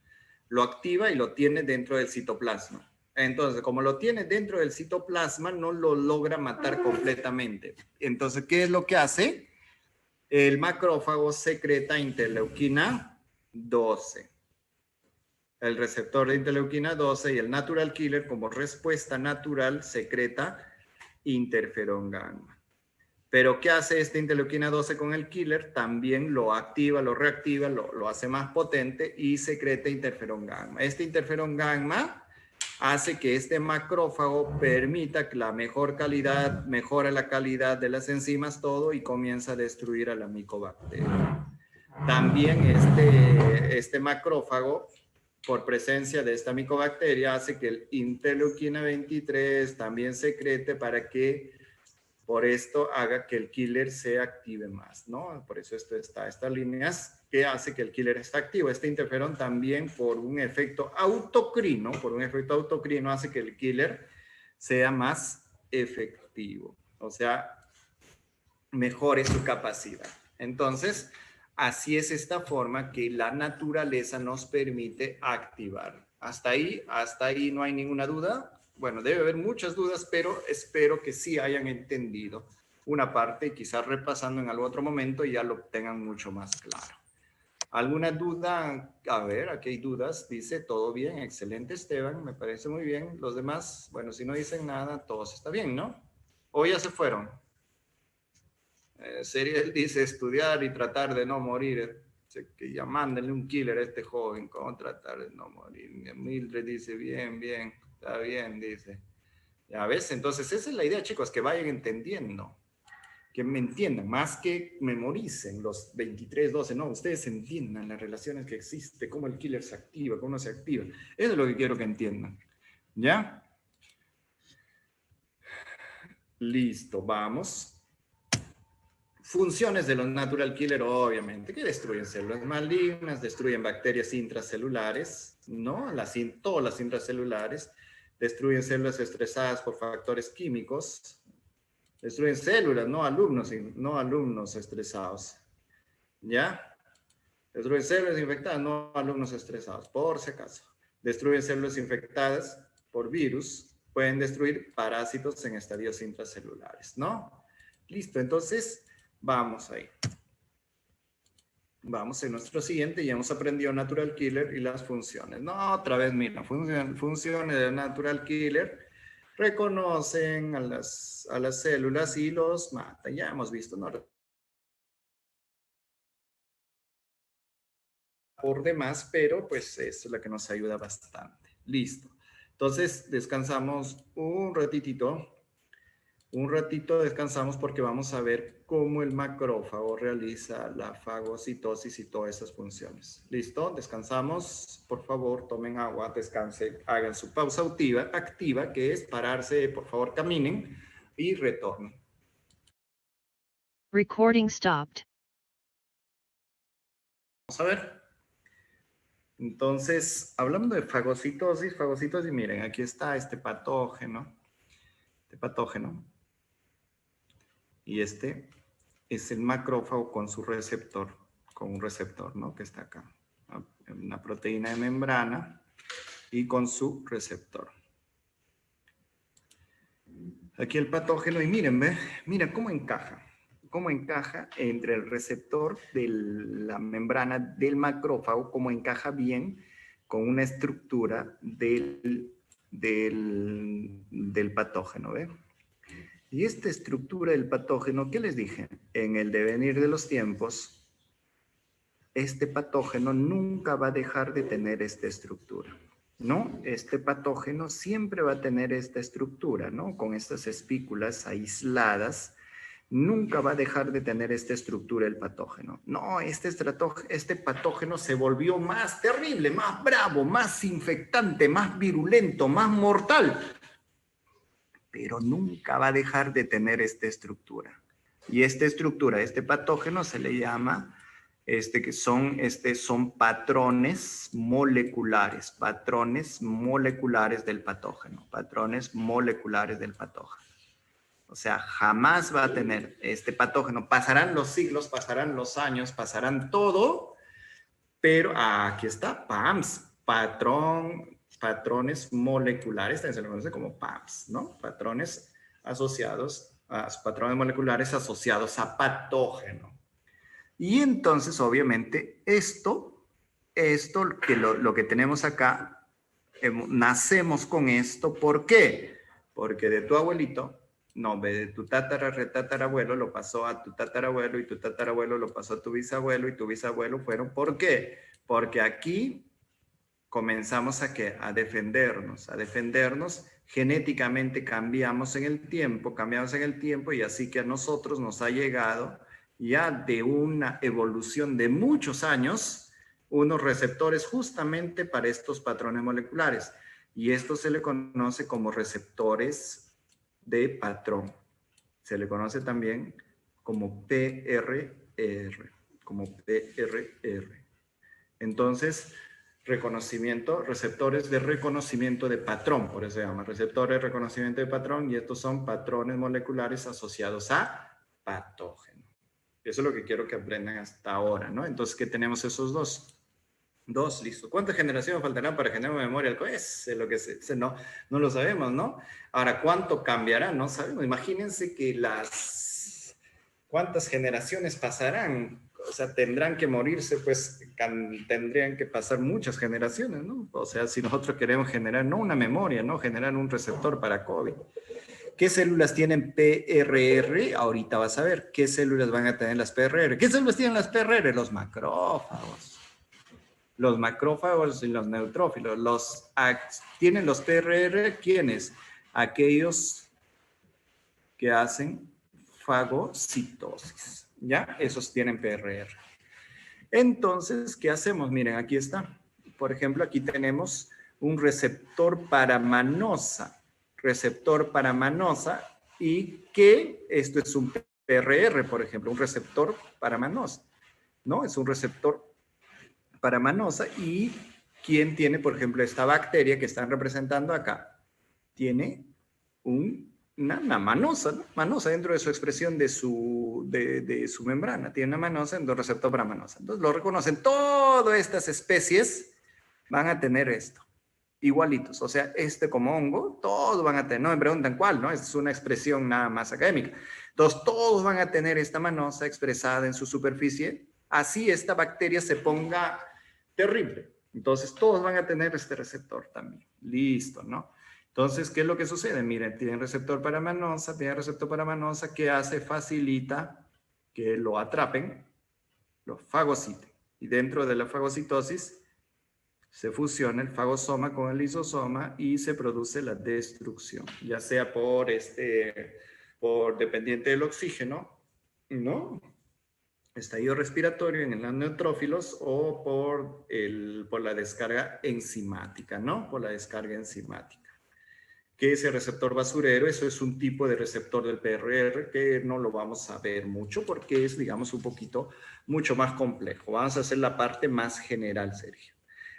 Lo activa y lo tiene dentro del citoplasma. Entonces, como lo tiene dentro del citoplasma, no lo logra matar completamente. Entonces, ¿qué es lo que hace? El macrófago secreta interleuquina 12. El receptor de interleuquina 12 y el natural killer, como respuesta natural, secreta interferón gamma. Pero ¿qué hace esta interleuquina 12 con el killer? También lo activa, lo reactiva, lo hace más potente y secreta interferón gamma. Este interferón gamma hace que este macrófago permita que la mejore la calidad de las enzimas, todo, y comienza a destruir a la micobacteria. También este macrófago, por presencia de esta micobacteria, hace que el interleuquina 23 también secrete para que por esto haga que el killer se active más, ¿no? Por eso estas líneas que hace que el killer esté activo. Este interferón también por un efecto autocrino, hace que el killer sea más efectivo, o sea, mejore su capacidad. Entonces, así es esta forma que la naturaleza nos permite activar. Hasta ahí no hay ninguna duda. Bueno, debe haber muchas dudas, pero espero que sí hayan entendido una parte y quizás repasando en algún otro momento ya lo tengan mucho más claro. ¿Alguna duda? A ver, aquí hay dudas. Dice, todo bien, excelente Esteban, me parece muy bien. Los demás, bueno, si no dicen nada, todos está bien, ¿no? ¿O ya se fueron? Seriel dice, estudiar y tratar de no morir. Que ya mándenle un killer a este joven, ¿cómo tratar de no morir? Mildred dice, bien, bien. Está bien, dice. Ya ves, entonces esa es la idea, chicos, que vayan entendiendo. Que me entiendan, más que memoricen los 23, 12, no, ustedes entiendan las relaciones que existen, cómo el killer se activa, cómo se activa. Eso es lo que quiero que entiendan. ¿Ya? Listo, vamos. Funciones de los natural killer, obviamente, que destruyen células malignas, destruyen bacterias intracelulares, ¿no? Todas las intracelulares, destruyen células estresadas por factores químicos, destruyen células, no alumnos estresados, ¿ya? Destruyen células infectadas, no alumnos estresados, por si acaso. Destruyen células infectadas por virus, pueden destruir parásitos en estadios intracelulares, ¿no? Listo, entonces vamos ahí. Vamos en nuestro siguiente, ya hemos aprendido Natural Killer y las funciones. No, otra vez, mira, funciones de Natural Killer reconocen a las células y los mata. Ya hemos visto, ¿no? Por demás, pero pues eso es la que nos ayuda bastante. Listo. Entonces, descansamos un ratitito. Un ratito descansamos porque vamos a ver cómo el macrófago realiza la fagocitosis y todas esas funciones. ¿Listo? Descansamos. Por favor, tomen agua, descansen, hagan su pausa activa, que es pararse, por favor, caminen y retornen. Recording stopped. Vamos a ver. Entonces, hablando de fagocitosis, miren, aquí está este patógeno. Y este es el macrófago con su receptor, con un receptor, ¿no? Que está acá. Una proteína de membrana y con su receptor. Aquí el patógeno, y miren, ¿ve? Mira cómo encaja entre el receptor de la membrana del macrófago, cómo encaja bien con una estructura del patógeno, ¿ve? Y esta estructura del patógeno, ¿qué les dije? En el devenir de los tiempos, este patógeno nunca va a dejar de tener esta estructura, ¿no? Este patógeno siempre va a tener esta estructura, ¿no? Con estas espículas aisladas, nunca va a dejar de tener esta estructura el patógeno. No, este patógeno se volvió más terrible, más bravo, más infectante, más virulento, más mortal, pero nunca va a dejar de tener esta estructura. Y esta estructura, este patógeno se le llama, son patrones moleculares del patógeno, O sea, jamás va a tener este patógeno. Pasarán los siglos, pasarán los años, pasarán todo, pero aquí está, PAMS, patrones moleculares, también se le conoce como PAMS, ¿no? Patrones moleculares asociados a patógeno. Y entonces, obviamente, esto lo que tenemos acá, nacemos con esto. ¿Por qué? Porque de tu abuelito, de tu tatarabuelo lo pasó a tu tatarabuelo y tu tatarabuelo lo pasó a tu bisabuelo y tu bisabuelo fueron. ¿Por qué? Porque aquí comenzamos a defendernos, genéticamente cambiamos en el tiempo y así que a nosotros nos ha llegado ya de una evolución de muchos años, unos receptores justamente para estos patrones moleculares. Y esto se le conoce como receptores de patrón. Se le conoce también como PRR. Entonces, receptores de reconocimiento de patrón, por eso se llama receptores de reconocimiento de patrón, y estos son patrones moleculares asociados a patógeno. Eso es lo que quiero que aprendan hasta ahora, ¿no? Entonces, ¿qué tenemos esos dos? Listo. ¿Cuántas generaciones faltarán para generar memoria? No lo sabemos, ¿no? Ahora, ¿cuánto cambiará? No sabemos. Imagínense que ¿cuántas generaciones pasarán? O sea, tendrán que morirse, pues tendrían que pasar muchas generaciones, ¿no? O sea, si nosotros queremos generar, no una memoria, ¿no? Generar un receptor para COVID. ¿Qué células tienen PRR? Ahorita vas a ver. ¿Qué células van a tener las PRR? ¿Qué células tienen las PRR? Los macrófagos. Los macrófagos y los neutrófilos. ¿Tienen los PRR? ¿Quiénes? Aquellos que hacen fagocitosis. ¿Ya? Esos tienen PRR. Entonces, ¿qué hacemos? Miren, aquí está. Por ejemplo, aquí tenemos un receptor para manosa. Y que esto es un PRR, por ejemplo, un receptor para manosa, ¿no? Es un receptor para manosa y ¿quién tiene, por ejemplo, esta bacteria que están representando acá? Tiene una manosa, ¿no? Manosa dentro de su expresión de su membrana. Tiene una manosa, entonces receptor para manosa. Entonces lo reconocen. Todas estas especies van a tener esto. Igualitos. O sea, como hongo, todos van a tener. No me preguntan cuál, ¿no? Es una expresión nada más académica. Entonces todos van a tener esta manosa expresada en su superficie. Así esta bacteria se ponga terrible. Entonces todos van a tener este receptor también. Listo, ¿no? Entonces, ¿qué es lo que sucede? Miren, tienen receptor para manosa, ¿qué hace? Facilita que lo atrapen, lo fagociten. Y dentro de la fagocitosis se fusiona el fagosoma con el lisosoma y se produce la destrucción, ya sea por dependiente del oxígeno, ¿no? Estallido respiratorio en los neutrófilos o por la descarga enzimática, ¿no? Por la descarga enzimática. ¿Qué es el receptor basurero? Eso es un tipo de receptor del PRR que no lo vamos a ver mucho porque es, digamos, un poquito mucho más complejo. Vamos a hacer la parte más general, Sergio.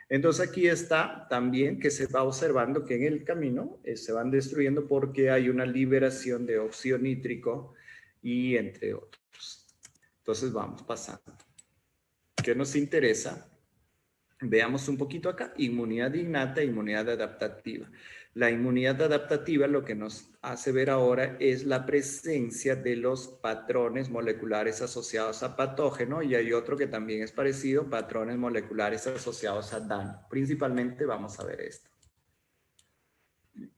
Entonces aquí está también que se va observando que en el camino se van destruyendo porque hay una liberación de óxido nítrico y entre otros. Entonces vamos pasando. ¿Qué nos interesa? Veamos un poquito acá. Inmunidad innata e inmunidad adaptativa. La inmunidad adaptativa lo que nos hace ver ahora es la presencia de los patrones moleculares asociados a patógeno y hay otro que también es parecido, patrones moleculares asociados a daño. Principalmente vamos a ver esto.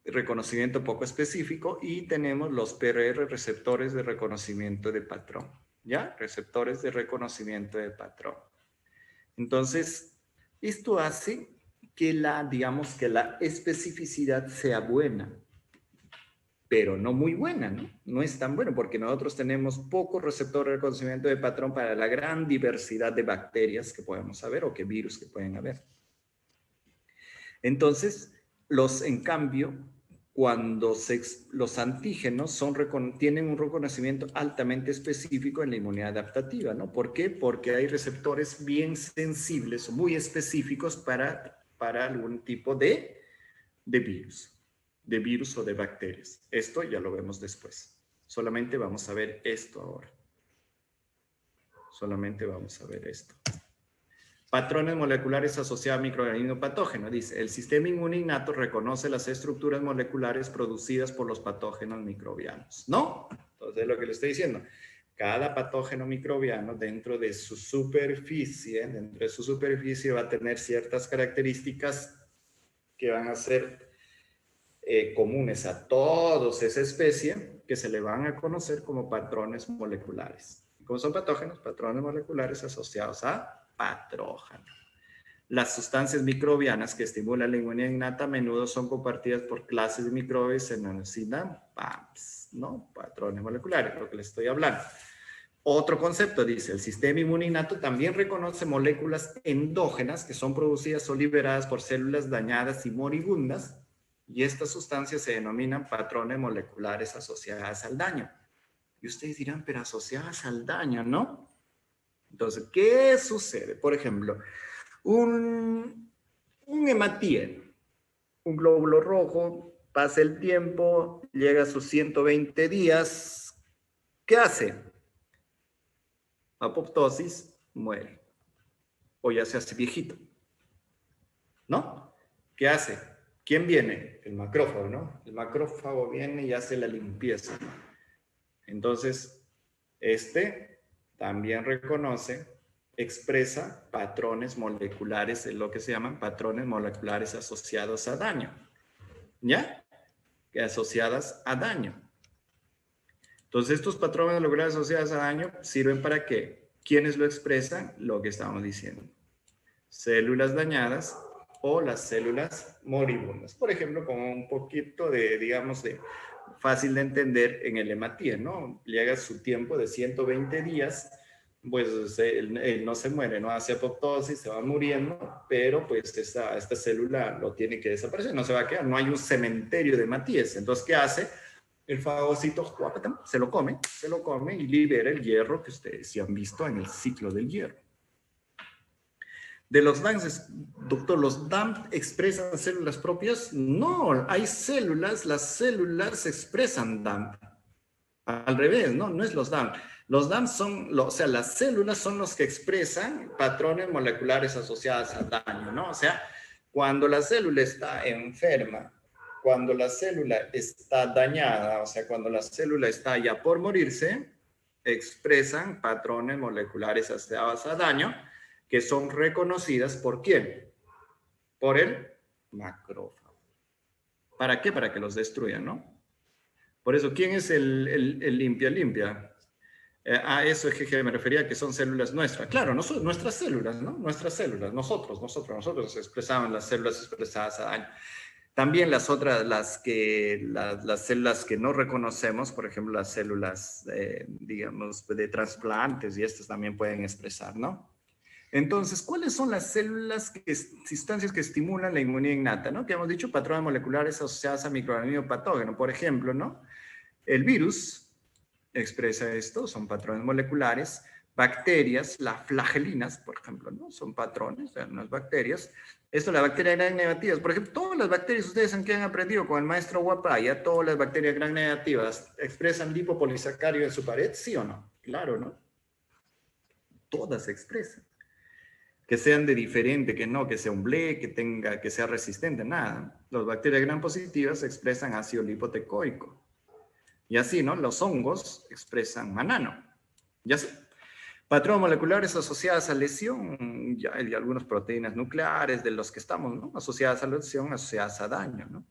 Reconocimiento poco específico y tenemos los PRR, receptores de reconocimiento de patrón. ¿Ya? Receptores de reconocimiento de patrón. Entonces, esto hace que digamos que la especificidad sea buena, pero no muy buena, ¿no? No es tan bueno porque nosotros tenemos pocos receptores de reconocimiento de patrón para la gran diversidad de bacterias que podemos saber o que virus que pueden haber. Entonces, en cambio, cuando los antígenos tienen un reconocimiento altamente específico en la inmunidad adaptativa, ¿no? ¿Por qué? Porque hay receptores bien sensibles, muy específicos para algún tipo de virus o de bacterias. Esto ya lo vemos después. Solamente vamos a ver esto ahora. Solamente vamos a ver esto. Patrones moleculares asociados a microorganismos patógenos. Dice, el sistema inmune innato reconoce las estructuras moleculares producidas por los patógenos microbianos. ¿No? Entonces, lo que le estoy diciendo, cada patógeno microbiano dentro de su superficie va a tener ciertas características que van a ser comunes a todos esa especie, que se le van a conocer como patrones moleculares. ¿Cómo son patógenos? Patrones moleculares asociados a patógenos. Las sustancias microbianas que estimulan la inmunidad innata a menudo son compartidas por clases de microbios y se denominan PAMs, ¿no? Patrones moleculares, lo que les estoy hablando. Otro concepto dice, el sistema inmune innato también reconoce moléculas endógenas que son producidas o liberadas por células dañadas y moribundas, y estas sustancias se denominan patrones moleculares asociadas al daño. Y ustedes dirán, pero asociadas al daño, ¿no? Entonces, ¿qué sucede? Por ejemplo, un hematía, un glóbulo rojo, pasa el tiempo, llega a sus 120 días, ¿qué hace? Apoptosis, muere. O ya se hace viejito. ¿No? ¿Qué hace? ¿Quién viene? El macrófago, ¿no? El macrófago viene y hace la limpieza. Entonces, también reconoce, expresa patrones moleculares, es lo que se llaman patrones moleculares asociados a daño. ¿Ya? Asociadas a daño. Entonces, estos patrones moleculares asociados a daño sirven para ¿qué? ¿Quiénes lo expresan? Lo que estamos diciendo. Células dañadas o las células moribundas. Por ejemplo, como un poquito digamos, fácil de entender en el hematía, ¿no? Llega su tiempo de 120 días, pues él no se muere, no hace apoptosis, se va muriendo, pero pues esta célula lo tiene que desaparecer, no se va a quedar, no hay un cementerio de hematíes. Entonces, ¿qué hace? el fagocito se lo come y libera el hierro que ustedes sí han visto en el ciclo del hierro. De los DAMs, doctor, ¿los DAMs expresan células propias? No, hay células, las células expresan DAM. Al revés, no es los DAM. Los DAM son, o sea, las células son los que expresan patrones moleculares asociados a daño, ¿no? O sea, cuando la célula está enferma, cuando la célula está dañada, o sea, cuando la célula está ya por morirse, expresan patrones moleculares asociados a daño, que son reconocidas ¿por quién? Por el macrófago. ¿Para qué? Para que los destruyan, ¿no? Por eso, ¿quién es el limpia? A eso es que me refería, que son células nuestras. Claro, nuestras células, ¿no? Nuestras células, nosotros expresamos las células expresadas a daño. También las otras, las células que no reconocemos, por ejemplo, las células, digamos, de trasplantes, y estas también pueden expresar, ¿no? Entonces, ¿cuáles son las células, sustancias que estimulan la inmunidad innata, ¿no? Que hemos dicho, patrones moleculares asociados a microorganismo patógeno, por ejemplo, ¿no? El virus expresa esto, son patrones moleculares. Bacterias, las flagelinas, por ejemplo, ¿no? Son patrones de algunas bacterias. Esto, las bacterias gram negativas, por ejemplo, todas las bacterias, ustedes han aprendido con el maestro Guapaya, todas las bacterias gram negativas expresan lipopolisacárido en su pared, ¿sí o no? Claro, ¿no? Todas expresan. Que sean de diferente, que no, que sea un ble, que sea resistente, nada. Las bacterias gram positivas expresan ácido lipotecoico. Y así, ¿no? Los hongos expresan manano. Ya sé. Patrones moleculares asociadas a lesión, ya hay algunas proteínas nucleares de los que estamos, ¿no? Asociadas a lesión, asociadas a daño, ¿no?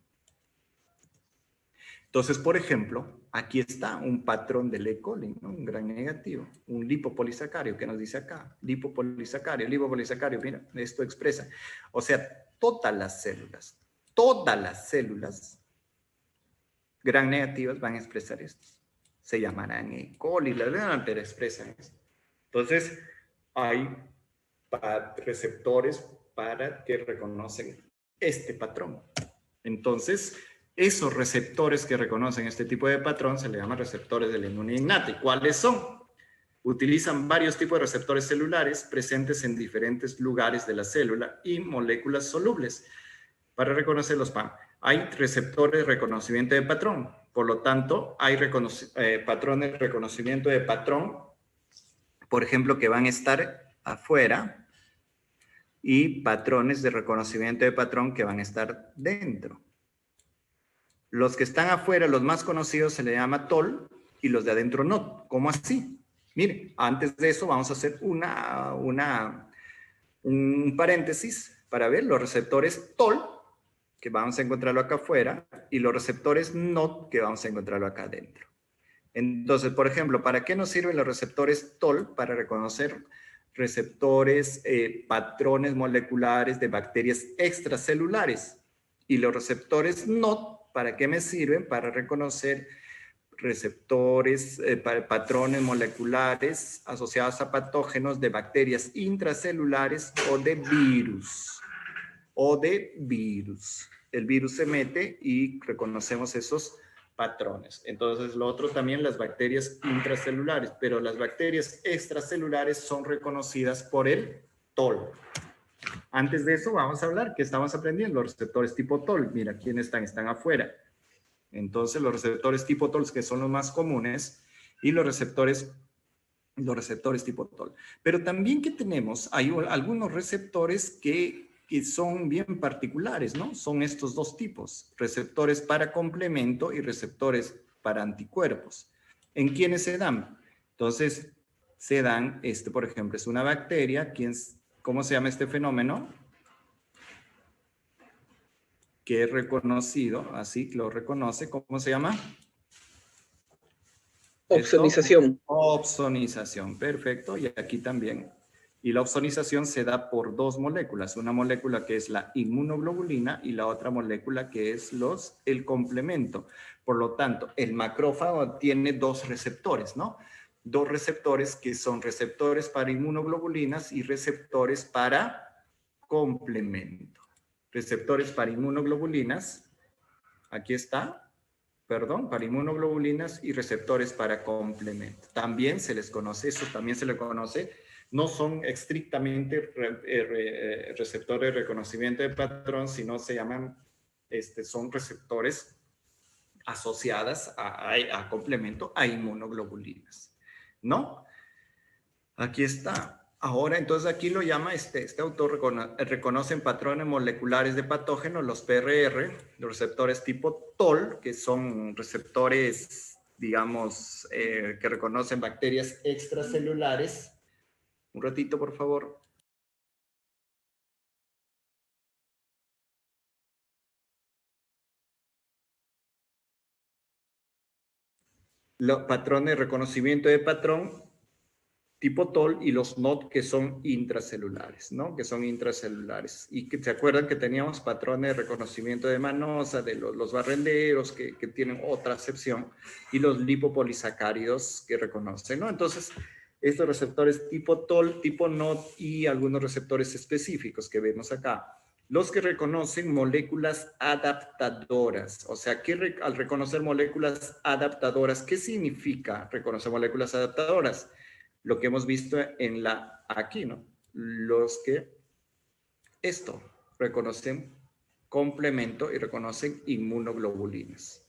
Entonces, por ejemplo, aquí está un patrón del E. coli, ¿no? Un gran negativo, un lipopolisacario, que nos dice acá, lipopolisacario, mira, esto expresa. O sea, todas las células gran negativas van a expresar esto. Se llamarán E. coli, pero expresan esto. Entonces, hay receptores que reconocen este patrón. Entonces, esos receptores que reconocen este tipo de patrón se le llaman receptores de la inmunidad innata. ¿Y cuáles son? Utilizan varios tipos de receptores celulares presentes en diferentes lugares de la célula y moléculas solubles para reconocer los PAM. Hay receptores de reconocimiento de patrón. Por lo tanto, hay patrones de reconocimiento de patrón, por ejemplo, que van a estar afuera, y patrones de reconocimiento de patrón que van a estar dentro. Los que están afuera, los más conocidos, se le llama TOL, y los de adentro no. ¿Cómo así? Miren, antes de eso vamos a hacer un paréntesis para ver los receptores TOL, que vamos a encontrarlo acá afuera, y los receptores NOT, que vamos a encontrarlo acá adentro. Entonces, por ejemplo, ¿para qué nos sirven los receptores TOL? Para reconocer receptores, patrones moleculares de bacterias extracelulares. Y los receptores NOT, ¿para qué me sirven? Para reconocer receptores, patrones moleculares asociados a patógenos de bacterias intracelulares o de virus. El virus se mete y reconocemos esos patrones. Entonces, lo otro también, las bacterias intracelulares, pero las bacterias extracelulares son reconocidas por el TOL. Antes de eso, vamos a hablar, ¿qué estamos aprendiendo? Los receptores tipo TOL. Mira, ¿quiénes están? Están afuera. Entonces, los receptores tipo TOL, que son los más comunes, y los receptores tipo TOL. Pero también que tenemos, hay algunos receptores que son bien particulares, ¿no? Son estos dos tipos, receptores para complemento y receptores para anticuerpos. ¿En quiénes se dan? Entonces, se dan, por ejemplo, es una bacteria, ¿cómo se llama este fenómeno? Que es reconocido, así lo reconoce, ¿cómo se llama? Opsonización. Opsonización, perfecto, y aquí también. Y la opsonización se da por dos moléculas, una molécula que es la inmunoglobulina y la otra molécula que es el complemento. Por lo tanto, el macrófago tiene dos receptores, ¿no? Dos receptores que son receptores para inmunoglobulinas y receptores para complemento. Receptores para inmunoglobulinas, aquí está, para inmunoglobulinas y receptores para complemento. También se les conoce, eso también se le conoce, no son estrictamente receptores de reconocimiento de patrón, sino se llaman, son receptores asociadas a complemento a inmunoglobulinas, ¿no? Aquí está. Ahora, entonces aquí lo llama, este autor reconocen patrones moleculares de patógenos, los PRR, los receptores tipo TOL, que son receptores, digamos, que reconocen bacterias extracelulares. Un ratito, por favor. Los patrones de reconocimiento de patrón tipo TOL y los NOT que son intracelulares, ¿no? Que son intracelulares. Y que se acuerdan que teníamos patrones de reconocimiento de manosa, de los barrenderos que tienen otra acepción, y los lipopolisacáridos que reconocen, ¿no? Entonces, estos receptores tipo TOL, tipo NOT y algunos receptores específicos que vemos acá. Los que reconocen moléculas adaptadoras. O sea, al reconocer moléculas adaptadoras, ¿qué significa reconocer moléculas adaptadoras? Lo que hemos visto aquí, ¿no? Los que reconocen complemento y reconocen inmunoglobulinas.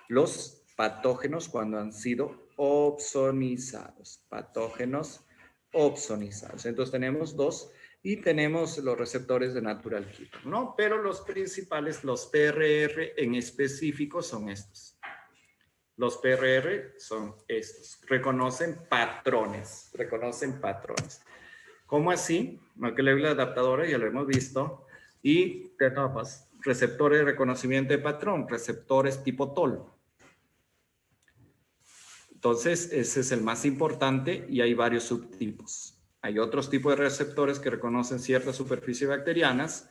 Los patógenos cuando han sido opsonizados. Patógenos opsonizados. Entonces tenemos dos y tenemos los receptores de natural killer, ¿no? Pero los principales, los PRR en específico son estos. Los PRR son estos. Reconocen patrones. ¿Cómo así? Moléculas adaptadoras, ya lo hemos visto. Y receptores de reconocimiento de patrón, receptores tipo TOL. Entonces, ese es el más importante y hay varios subtipos. Hay otros tipos de receptores que reconocen ciertas superficies bacterianas,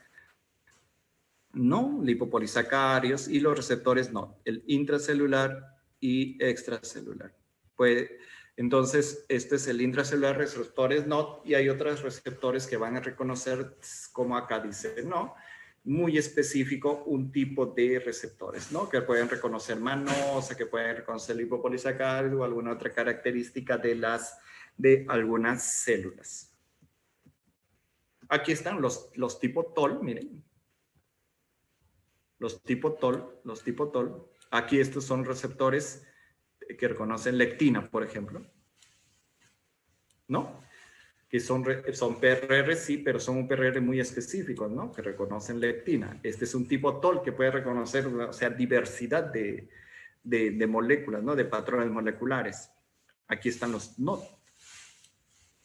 no lipopolisacáridos, y los receptores no, el intracelular y extracelular. Pues, entonces, este es el intracelular, receptores NOT, y hay otros receptores que van a reconocer, como acá dice, ¿no? Muy específico un tipo de receptores, ¿no? Que pueden reconocer manosa, que pueden reconocer lipopolisacárido o alguna otra característica de algunas células. Aquí están los tipo TOL, miren. Los tipo TOL. Aquí estos son receptores que reconocen lectina, por ejemplo. ¿No? Que son PRR, sí, pero son un PRR muy específico, ¿no? Que reconocen lectina. Este es un tipo TOL que puede reconocer, o sea, diversidad de moléculas, ¿no? De patrones moleculares. Aquí están los NOT.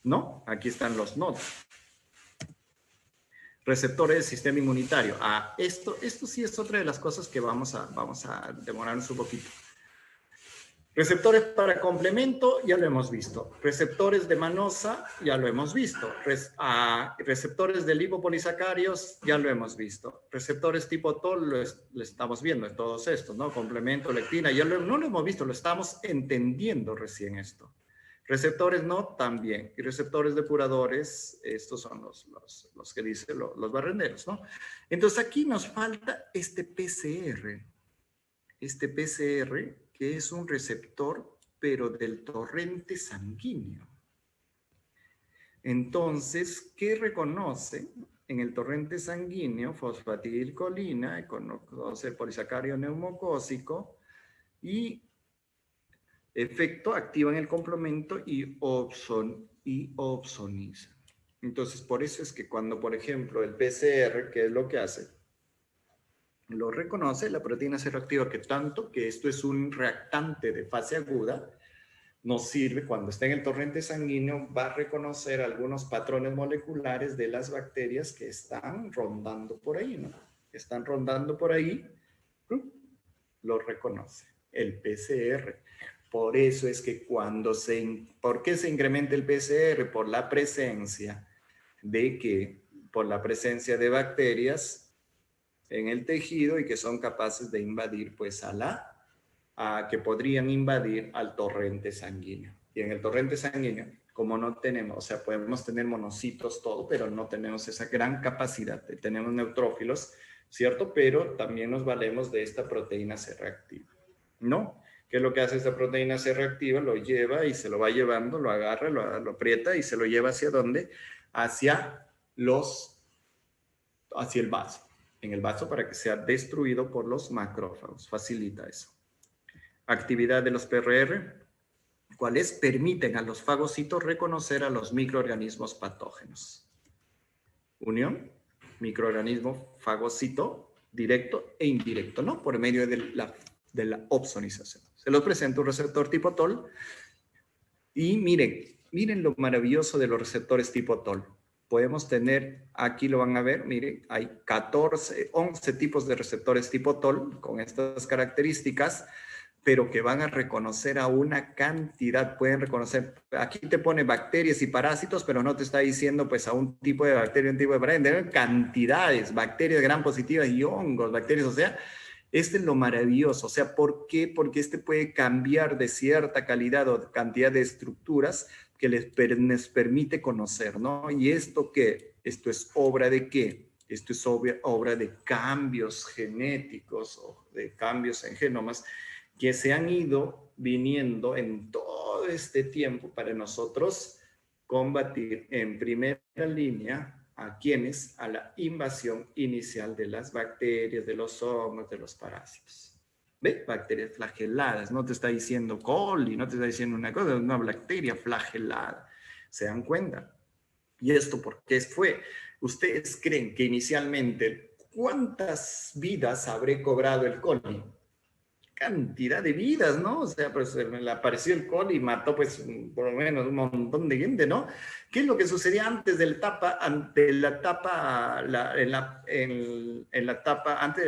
¿No? Aquí están los NOT. Receptores del sistema inmunitario. Esto sí es otra de las cosas que vamos a demorarnos un poquito. Receptores para complemento, ya lo hemos visto. Receptores de manosa, ya lo hemos visto. Receptores de lipopolisacáridos, ya lo hemos visto. Receptores tipo TOL, lo estamos viendo en todos estos, ¿no? Complemento, lectina, no lo hemos visto, lo estamos entendiendo recién esto. Receptores no, también. Y receptores depuradores, estos son los que dicen los barrenderos, ¿no? Entonces aquí nos falta este PCR. Este PCR, que es un receptor, pero del torrente sanguíneo. Entonces, ¿qué reconoce en el torrente sanguíneo? Fosfatidilcolina, conoce el polisacárido neumocócico, y efecto activan el complemento y opsonizan. Entonces, por eso es que cuando, por ejemplo, el PCR, ¿qué es lo que hace? Lo reconoce, la proteína C reactiva, que esto es un reactante de fase aguda, nos sirve cuando está en el torrente sanguíneo, va a reconocer algunos patrones moleculares de las bacterias que están rondando por ahí, ¿no? Que están rondando por ahí, lo reconoce el PCR. Por eso es que ¿por qué se incrementa el PCR? Por la presencia de bacterias en el tejido y que son capaces de invadir, pues, que podrían invadir al torrente sanguíneo. Y en el torrente sanguíneo, como no tenemos, o sea, podemos tener monocitos, todo, pero no tenemos esa gran capacidad. Tenemos neutrófilos, ¿cierto? Pero también nos valemos de esta proteína C reactiva. ¿no? ¿Qué es lo que hace esta proteína? Se reactiva, lo lleva y se lo va llevando, lo agarra, lo aprieta y se lo lleva ¿hacia dónde? Hacia el vaso. En el vaso para que sea destruido por los macrófagos. Facilita eso. Actividad de los PRR, ¿cuáles? Permiten a los fagocitos reconocer a los microorganismos patógenos. Unión, microorganismo fagocito, directo e indirecto, ¿no? Por medio de la opsonización. Se los presento un receptor tipo TOL y miren lo maravilloso de los receptores tipo TOL. Podemos tener, aquí lo van a ver, miren, hay 11 tipos de receptores tipo TOL con estas características, pero que van a reconocer a una cantidad, pueden reconocer, aquí te pone bacterias y parásitos, pero no te está diciendo pues a un tipo de bacteria, un tipo de parásito, cantidades, bacterias gram positivas y hongos, bacterias, o sea, este es lo maravilloso, o sea, ¿por qué? Porque este puede cambiar de cierta calidad o cantidad de estructuras que les permite conocer, ¿no? ¿Y esto qué? ¿Esto es obra de qué? Esto es obra de cambios genéticos o de cambios en genomas que se han ido viniendo en todo este tiempo para nosotros combatir en primera línea a quienes, a la invasión inicial de las bacterias, de los hongos, de los parásitos. ¿Ve? Bacterias flageladas, no te está diciendo coli, no te está diciendo una cosa, es una bacteria flagelada. ¿Se dan cuenta? ¿Y esto por qué fue? ¿Ustedes creen que inicialmente cuántas vidas habré cobrado el coli? Cantidad de vidas, ¿no? O sea, pues le apareció el coli y mató pues por lo menos un montón de gente, ¿no? ¿Qué es lo que sucedía antes de la etapa, antes de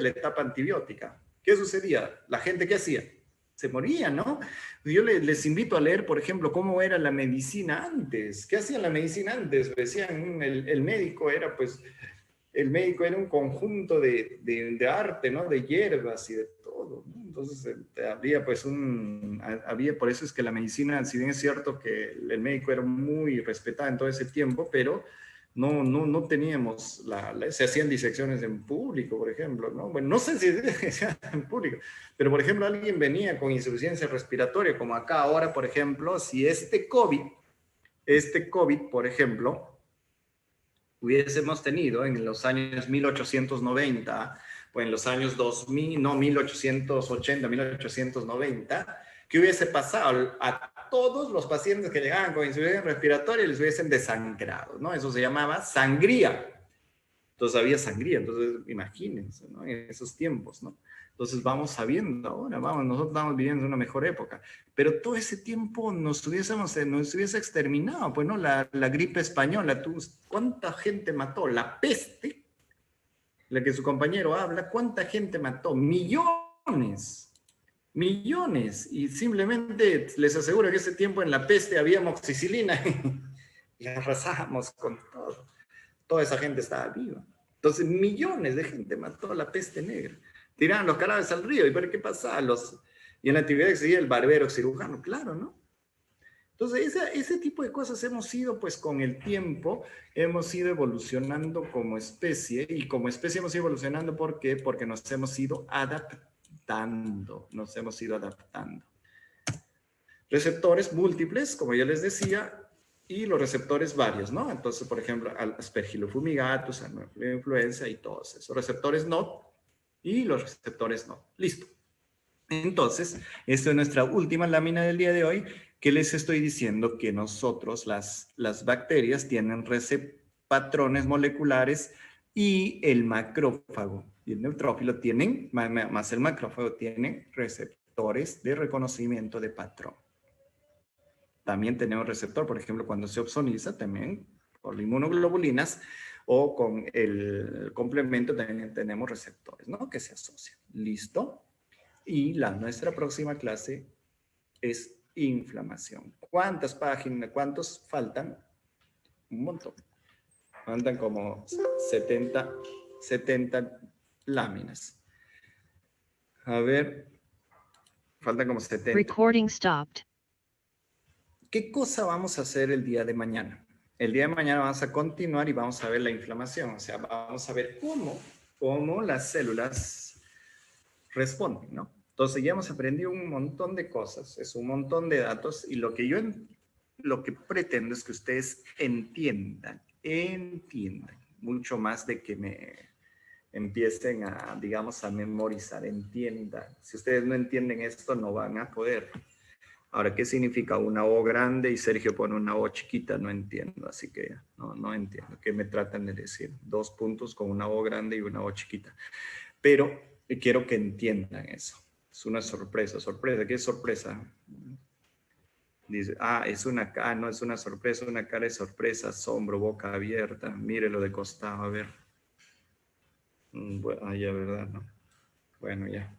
la etapa antibiótica? ¿Qué sucedía? La gente, ¿qué hacía? Se moría, ¿no? Yo les invito a leer, por ejemplo, cómo era la medicina antes. ¿Qué hacía la medicina antes? Decían, el médico era pues... El médico era un conjunto de arte, ¿no? De hierbas y de todo, ¿no? Entonces había pues por eso es que la medicina, si bien es cierto que el médico era muy respetado en todo ese tiempo, pero no teníamos, se hacían disecciones en público, por ejemplo, ¿no? Bueno, no sé si se hacían en público, pero por ejemplo alguien venía con insuficiencia respiratoria, como acá ahora, por ejemplo, si este COVID, por ejemplo, hubiésemos tenido en los años 1890 o en los años 2000, no, 1880, 1890, ¿qué hubiese pasado? A todos los pacientes que llegaban con insuficiencia respiratoria les hubiesen desangrado, ¿no? Eso se llamaba sangría. Entonces había sangría, entonces imagínense, ¿no? En esos tiempos, ¿no? Entonces vamos sabiendo ahora, nosotros estamos viviendo una mejor época. Pero todo ese tiempo nos hubiese exterminado, pues, ¿no? La gripe española, ¿cuánta gente mató? La peste, la que su compañero habla, ¿cuánta gente mató? Millones, y simplemente les aseguro que ese tiempo en la peste había amoxicilina y arrasábamos con todo. Toda esa gente estaba viva. Entonces, millones de gente mató la peste negra. Tiraban los cadáveres al río, ¿y pero qué pasaba? Y en la actividad que seguía el barbero cirujano, claro, ¿no? Entonces, ese tipo de cosas hemos ido, pues con el tiempo, hemos ido evolucionando como especie, y como especie hemos ido evolucionando, ¿por qué? Porque nos hemos ido adaptando, Receptores múltiples, como ya les decía, y los receptores varios, ¿no? Entonces, por ejemplo, Aspergillus fumigatus, influenza y todos esos. Receptores NOT y los receptores NOT. Listo. Entonces, esta es nuestra última lámina del día de hoy, que les estoy diciendo que nosotros, las bacterias, tienen patrones moleculares y el macrófago y el neutrófilo tienen, más el macrófago, tienen receptores de reconocimiento de patrón. También tenemos receptor, por ejemplo, cuando se opsoniza, también por inmunoglobulinas, o con el complemento también tenemos receptores, ¿no? Que se asocian. ¿Listo? Y nuestra próxima clase es inflamación. ¿Cuántas páginas? ¿Cuántos faltan? Un montón. Faltan como 70 láminas. A ver. Faltan como 70. Recording stopped. ¿Qué cosa vamos a hacer el día de mañana? El día de mañana vamos a continuar y vamos a ver la inflamación. O sea, vamos a ver cómo las células responden, ¿no? Entonces ya hemos aprendido un montón de cosas, es un montón de datos y lo que pretendo es que ustedes entiendan mucho más de que me empiecen a, digamos, a memorizar, entiendan. Si ustedes no entienden esto, no van a poder. Ahora, ¿qué significa una O grande y Sergio pone una O chiquita? No entiendo, así que no entiendo. ¿Qué me tratan de decir? 2 puntos con una O grande y una O chiquita. Pero quiero que entiendan eso. Es una sorpresa. ¿Sorpresa? ¿Qué es sorpresa? Dice, no es una sorpresa, una cara de sorpresa, asombro, boca abierta. Mírelo de costado, a ver. Bueno, ya, ¿verdad? ¿No? Bueno, ya.